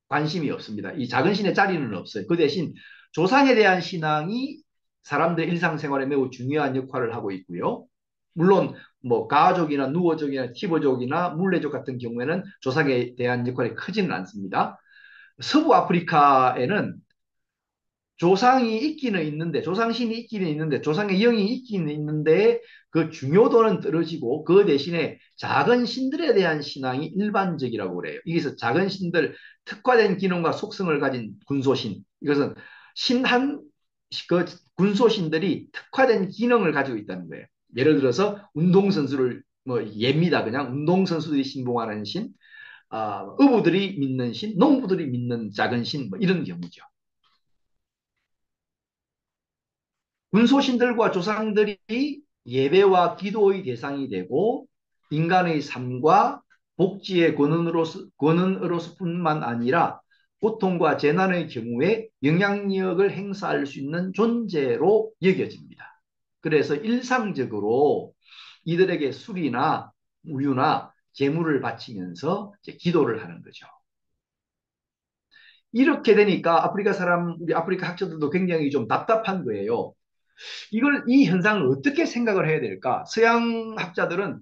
관심이 없습니다. 이 작은 신의 자리는 없어요. 그 대신 조상에 대한 신앙이 사람들의 일상생활에 매우 중요한 역할을 하고 있고요. 물론 뭐 가족이나 누어족이나 티버족이나 물레족 같은 경우에는 조상에 대한 역할이 크지는 않습니다. 서부 아프리카에는 조상이 있기는 있는데 조상신이 있기는 있는데 조상의 영이 있기는 있는데 그 중요도는 떨어지고 그 대신에 작은 신들에 대한 신앙이 일반적이라고 그래요. 여기서 작은 신들 특화된 기능과 속성을 가진 군소신 이것은 신한 그 군소신들이 특화된 기능을 가지고 있다는 거예요. 예를 들어서 운동선수를 뭐 예입니다. 그냥 운동선수들이 신봉하는 신, 어부들이 믿는 신, 농부들이 믿는 작은 신, 뭐 이런 경우죠. 군소신들과 조상들이 예배와 기도의 대상이 되고 인간의 삶과 복지의 권은으로서뿐만 아니라 고통과 재난의 경우에 영향력을 행사할 수 있는 존재로 여겨집니다. 그래서 일상적으로 이들에게 술이나 우유나 재물을 바치면서 기도를 하는 거죠. 이렇게 되니까 우리 아프리카 학자들도 굉장히 좀 답답한 거예요. 이 현상을 어떻게 생각을 해야 될까? 서양 학자들은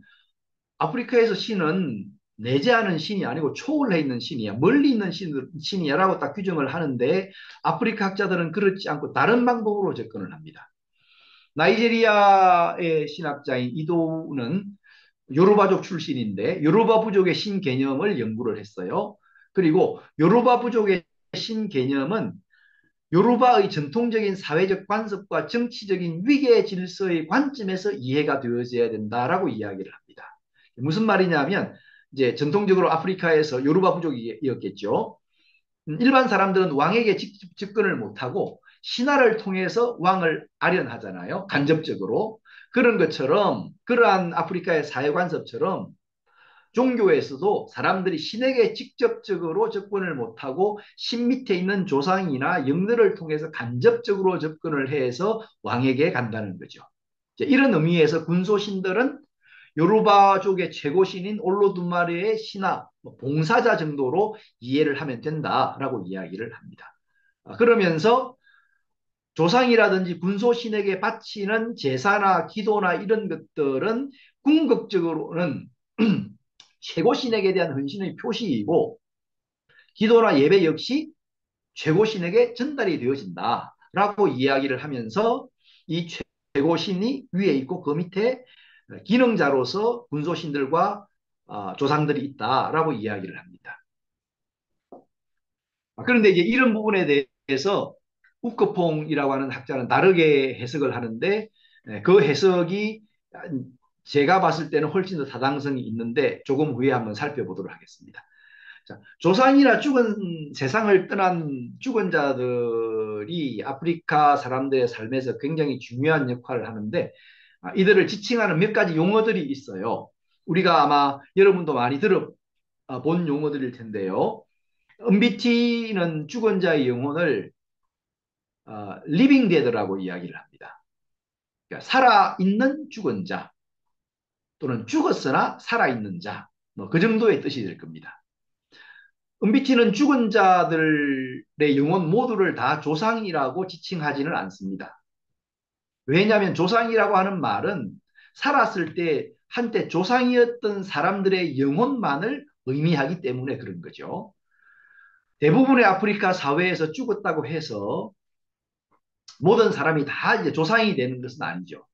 아프리카에서 신은 내재하는 신이 아니고 초월해 있는 신이야. 멀리 있는 신이야라고 딱 규정을 하는데 아프리카 학자들은 그렇지 않고 다른 방법으로 접근을 합니다. 나이지리아의 신학자인 이도우는 요르바족 출신인데 요르바 부족의 신 개념을 연구를 했어요. 그리고 요르바 부족의 신 개념은 요르바의 전통적인 사회적 관습과 정치적인 위계 질서의 관점에서 이해가 되어져야 된다라고 이야기를 합니다. 무슨 말이냐면 이제 전통적으로 아프리카에서 요르바 부족이었겠죠. 일반 사람들은 왕에게 직접 접근을 못하고 신하를 통해서 왕을 아련하잖아요. 간접적으로. 그런 것처럼 그러한 아프리카의 사회 관습처럼 종교에서도 사람들이 신에게 직접적으로 접근을 못하고 신 밑에 있는 조상이나 영들을 통해서 간접적으로 접근을 해서 왕에게 간다는 거죠. 이런 의미에서 군소신들은 요르바족의 최고신인 올로두마르의 신하, 봉사자 정도로 이해를 하면 된다라고 이야기를 합니다. 그러면서 조상이라든지 군소신에게 바치는 제사나 기도나 이런 것들은 궁극적으로는 최고신에게 대한 헌신의 표시이고 기도나 예배 역시 최고신에게 전달이 되어진다라고 이야기를 하면서 이 최고신이 위에 있고 그 밑에 기능자로서 군소신들과 조상들이 있다라고 이야기를 합니다. 그런데 이제 이런 부분에 대해서 우크퐁이라고 하는 학자는 다르게 해석을 하는데 그 해석이 제가 봤을 때는 훨씬 더 타당성이 있는데 조금 후에 한번 살펴보도록 하겠습니다. 자, 조상이나 세상을 떠난 죽은 자들이 아프리카 사람들의 삶에서 굉장히 중요한 역할을 하는데 이들을 지칭하는 몇 가지 용어들이 있어요. 우리가 아마 여러분도 많이 본 용어들일 텐데요. 은비티는 죽은 자의 영혼을 리빙 데드라고 이야기를 합니다. 그러니까 살아있는 죽은 자 또는 죽었으나 살아있는 자, 뭐 그 정도의 뜻이 될 겁니다. 은비티는 죽은 자들의 영혼 모두를 다 조상이라고 지칭하지는 않습니다. 왜냐하면 조상이라고 하는 말은 살았을 때 한때 조상이었던 사람들의 영혼만을 의미하기 때문에 그런 거죠. 대부분의 아프리카 사회에서 죽었다고 해서 모든 사람이 다 이제 조상이 되는 것은 아니죠.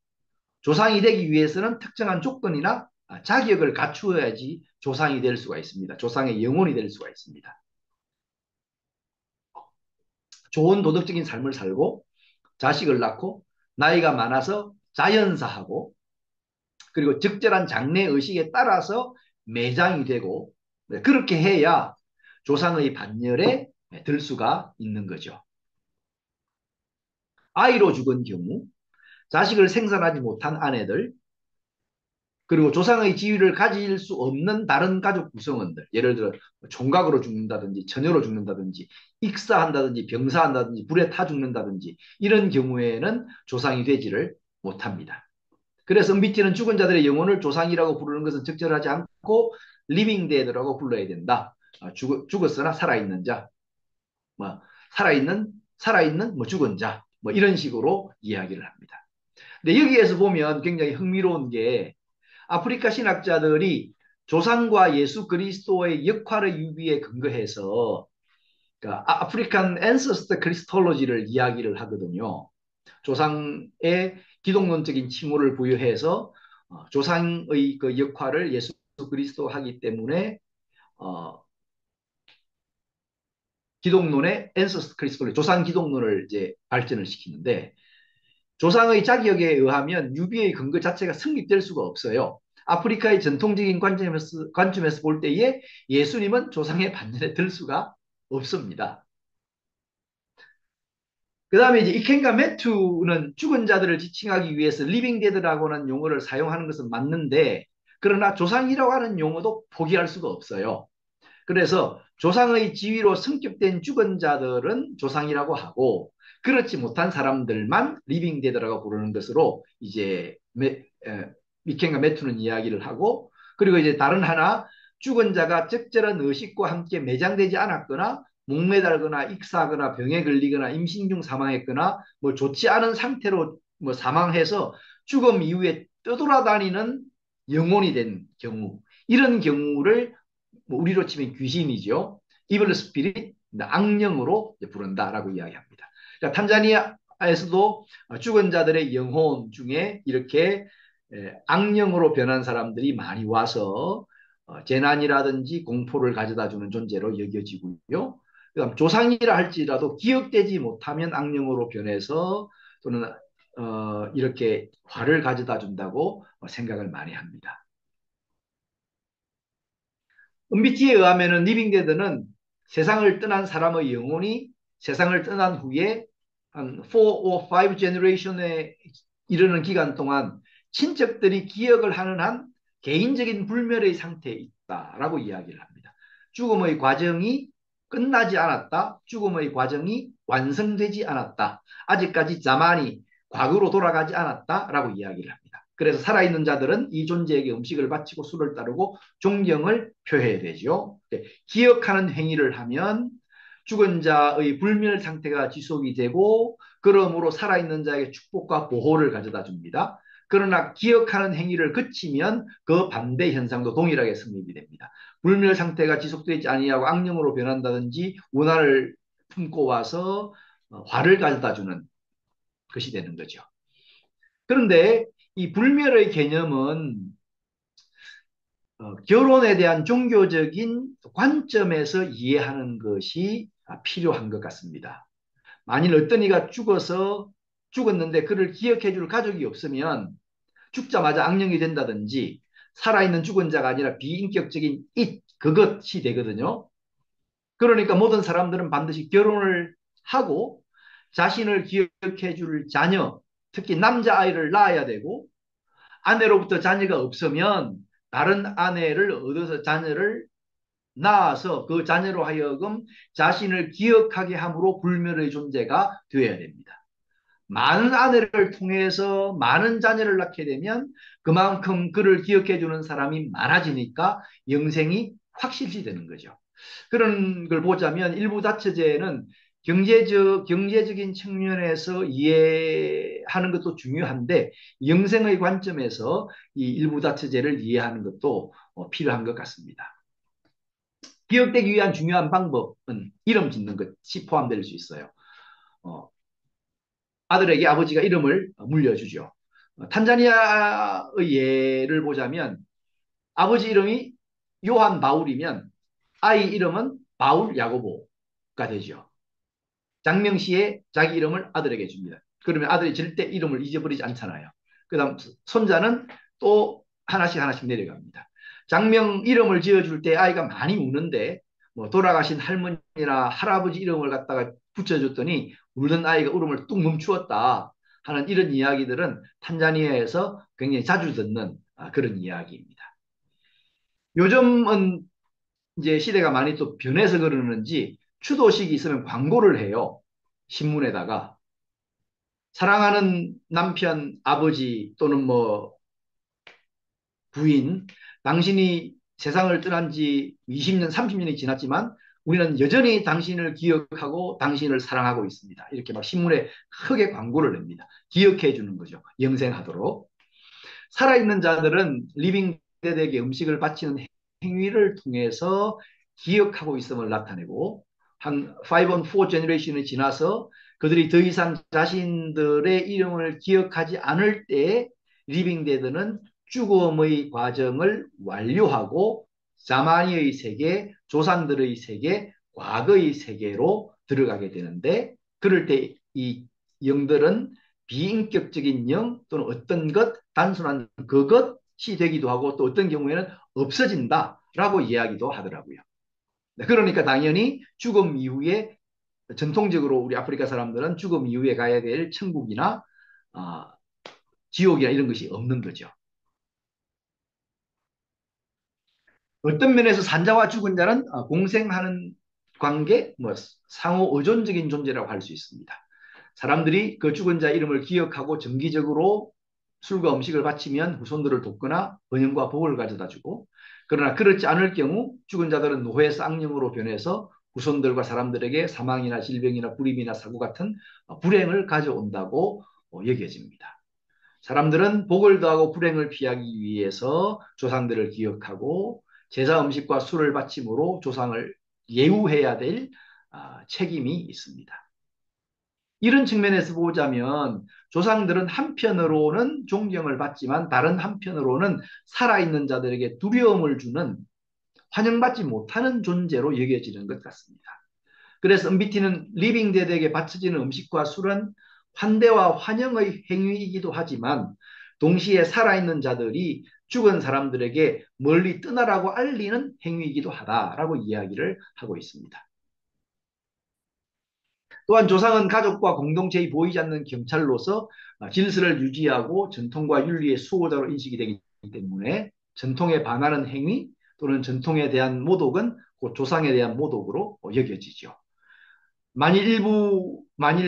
조상이 되기 위해서는 특정한 조건이나 자격을 갖추어야지 조상이 될 수가 있습니다. 조상의 영혼이 될 수가 있습니다. 좋은 도덕적인 삶을 살고 자식을 낳고 나이가 많아서 자연사하고 그리고 적절한 장래 의식에 따라서 매장이 되고 그렇게 해야 조상의 반열에 들 수가 있는 거죠. 아이로 죽은 경우 자식을 생산하지 못한 아내들 그리고 조상의 지위를 가질 수 없는 다른 가족 구성원들 예를 들어 총각으로 죽는다든지 처녀로 죽는다든지 익사한다든지 병사한다든지 불에 타 죽는다든지 이런 경우에는 조상이 되지를 못합니다. 그래서 MBT는 죽은 자들의 영혼을 조상이라고 부르는 것은 적절하지 않고 리빙 데드라고 불러야 된다. 죽었으나 살아있는 자, 뭐 살아있는 뭐 죽은 자, 뭐 이런 식으로 이야기를 합니다. 근데 여기에서 보면 굉장히 흥미로운 게 아프리카 신학자들이 조상과 예수 그리스도의 역할의 유비에 근거해서 그러니까 아프리칸 앤서스터 크리스톨로지를 이야기를 하거든요. 조상의 기독론적인 칭호를 부여해서 조상의 그 역할을 예수 그리스도 하기 때문에 어, 기독론의 앤서스터 크리스톨로지 조상 기독론을 이제 발전을 시키는데 조상의 자격에 의하면 유비의 근거 자체가 성립될 수가 없어요. 아프리카의 전통적인 관점에서 볼 때에 예수님은 조상의 반열에 들 수가 없습니다. 그 다음에 이제 이켄가 매튜는 죽은 자들을 지칭하기 위해서 리빙 데드라고는 용어를 사용하는 것은 맞는데 그러나 조상이라고 하는 용어도 포기할 수가 없어요. 그래서 조상의 지위로 성격된 죽은 자들은 조상이라고 하고 그렇지 못한 사람들만 리빙 데드라고 부르는 것으로 이제 미켄과 매투는 이야기를 하고 그리고 이제 다른 하나 죽은 자가 적절한 의식과 함께 매장되지 않았거나 목매달거나 익사하거나 병에 걸리거나 임신 중 사망했거나 뭐 좋지 않은 상태로 뭐 사망해서 죽음 이후에 떠돌아다니는 영혼이 된 경우 이런 경우를 뭐 우리로 치면 귀신이죠. 이블 스피릿, 악령으로 부른다라고 이야기합니다. 그러니까 탄자니아에서도 죽은 자들의 영혼 중에 이렇게 악령으로 변한 사람들이 많이 와서 재난이라든지 공포를 가져다 주는 존재로 여겨지고요. 그다음 조상이라 할지라도 기억되지 못하면 악령으로 변해서 또는 이렇게 화를 가져다 준다고 생각을 많이 합니다. MBT에 의하면 리빙데드는 세상을 떠난 사람의 영혼이 세상을 떠난 후에 한 4 or 5 generation에 이르는 기간 동안 친척들이 기억을 하는 한 개인적인 불멸의 상태에 있다라고 이야기를 합니다. 죽음의 과정이 끝나지 않았다. 죽음의 과정이 완성되지 않았다. 아직까지 자만이 과거로 돌아가지 않았다라고 이야기를 합니다. 그래서 살아있는 자들은 이 존재에게 음식을 바치고 술을 따르고 존경을 표해야 되죠. 기억하는 행위를 하면 죽은 자의 불멸 상태가 지속이 되고 그러므로 살아있는 자에게 축복과 보호를 가져다 줍니다. 그러나 기억하는 행위를 그치면 그 반대 현상도 동일하게 성립이 됩니다. 불멸 상태가 지속되지 아니하고 악령으로 변한다든지 원한을 품고 와서 화를 가져다 주는 것이 되는 거죠. 그런데 이 불멸의 개념은 결혼에 대한 종교적인 관점에서 이해하는 것이 필요한 것 같습니다. 만일 어떤 이가 죽었는데 그를 기억해 줄 가족이 없으면 죽자마자 악령이 된다든지 살아있는 죽은 자가 아니라 비인격적인 그것이 되거든요. 그러니까 모든 사람들은 반드시 결혼을 하고 자신을 기억해 줄 자녀, 특히 남자아이를 낳아야 되고 아내로부터 자녀가 없으면 다른 아내를 얻어서 자녀를 낳아서 그 자녀로 하여금 자신을 기억하게 함으로 불멸의 존재가 되어야 됩니다. 많은 아내를 통해서 많은 자녀를 낳게 되면 그만큼 그를 기억해 주는 사람이 많아지니까 영생이 확실시 되는 거죠. 그런 걸 보자면 일부 다처제는 경제적인 측면에서 이해하는 것도 중요한데 영생의 관점에서 이 일부 다처제를 이해하는 것도 필요한 것 같습니다. 기억되기 위한 중요한 방법은 이름 짓는 것이 포함될 수 있어요. 어, 아들에게 아버지가 이름을 물려주죠. 탄자니아의 예를 보자면 아버지 이름이 요한 바울이면 아이 이름은 바울 야고보가 되죠. 장명시에 자기 이름을 아들에게 줍니다. 그러면 아들이 절대 이름을 잊어버리지 않잖아요. 그 다음 손자는 또 하나씩 내려갑니다. 장명 이름을 지어줄 때 아이가 많이 우는데 뭐 돌아가신 할머니나 할아버지 이름을 갖다가 붙여줬더니 울던 아이가 울음을 뚝 멈추었다 하는 이런 이야기들은 탄자니아에서 굉장히 자주 듣는 그런 이야기입니다. 요즘은 이제 시대가 많이 또 변해서 그러는지 추도식이 있으면 광고를 해요. 신문에다가 사랑하는 남편, 아버지 또는 뭐 부인, 당신이 세상을 떠난 지 20년, 30년이 지났지만 우리는 여전히 당신을 기억하고 당신을 사랑하고 있습니다. 이렇게 막 신문에 크게 광고를 냅니다. 기억해 주는 거죠. 영생하도록. 살아있는 자들은 리빙 데드에게 음식을 바치는 행위를 통해서 기억하고 있음을 나타내고 한 5 and 4 제너레이션이 지나서 그들이 더 이상 자신들의 이름을 기억하지 않을 때 리빙 데드는 죽음의 과정을 완료하고 자마니의 세계, 조상들의 세계, 과거의 세계로 들어가게 되는데 그럴 때 이 영들은 비인격적인 영 또는 어떤 것, 단순한 그것이 되기도 하고 또 어떤 경우에는 없어진다라고 이야기도 하더라고요. 네, 그러니까 당연히 죽음 이후에 전통적으로 우리 아프리카 사람들은 죽음 이후에 가야 될 천국이나 어, 지옥이나 이런 것이 없는 거죠. 어떤 면에서 산자와 죽은 자는 공생하는 관계, 뭐 상호 의존적인 존재라고 할 수 있습니다. 사람들이 그 죽은 자 이름을 기억하고 정기적으로 술과 음식을 바치면 후손들을 돕거나 번영과 복을 가져다 주고 그러나 그렇지 않을 경우 죽은 자들은 노회 쌍령으로 변해서 후손들과 사람들에게 사망이나 질병이나 불임이나 사고 같은 불행을 가져온다고 여겨집니다. 사람들은 복을 더하고 불행을 피하기 위해서 조상들을 기억하고 제사 음식과 술을 바침으로 조상을 예우해야 될 책임이 있습니다. 이런 측면에서 보자면 조상들은 한편으로는 존경을 받지만 다른 한편으로는 살아있는 자들에게 두려움을 주는 환영받지 못하는 존재로 여겨지는 것 같습니다. 그래서 은비티는 리빙 데드에게 바쳐지는 음식과 술은 환대와 환영의 행위이기도 하지만 동시에 살아있는 자들이 죽은 사람들에게 멀리 떠나라고 알리는 행위이기도 하다라고 이야기를 하고 있습니다. 또한 조상은 가족과 공동체에 보이지 않는 경찰로서 질서를 유지하고 전통과 윤리의 수호자로 인식이 되기 때문에 전통에 반하는 행위 또는 전통에 대한 모독은 곧 조상에 대한 모독으로 여겨지죠. 만일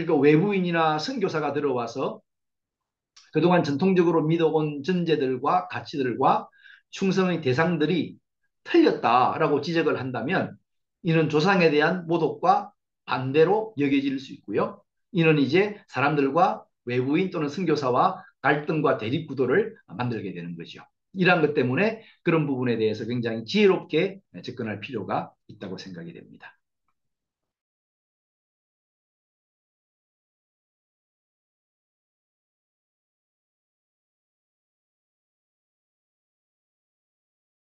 그 외부인이나 선교사가 들어와서 그동안 전통적으로 믿어온 전제들과 가치들과 충성의 대상들이 틀렸다라고 지적을 한다면 이는 조상에 대한 모독과 반대로 여겨질 수 있고요. 이는 이제 사람들과 외부인 또는 선교사와 갈등과 대립 구도를 만들게 되는 거죠. 이러한 것 때문에 그런 부분에 대해서 굉장히 지혜롭게 접근할 필요가 있다고 생각이 됩니다.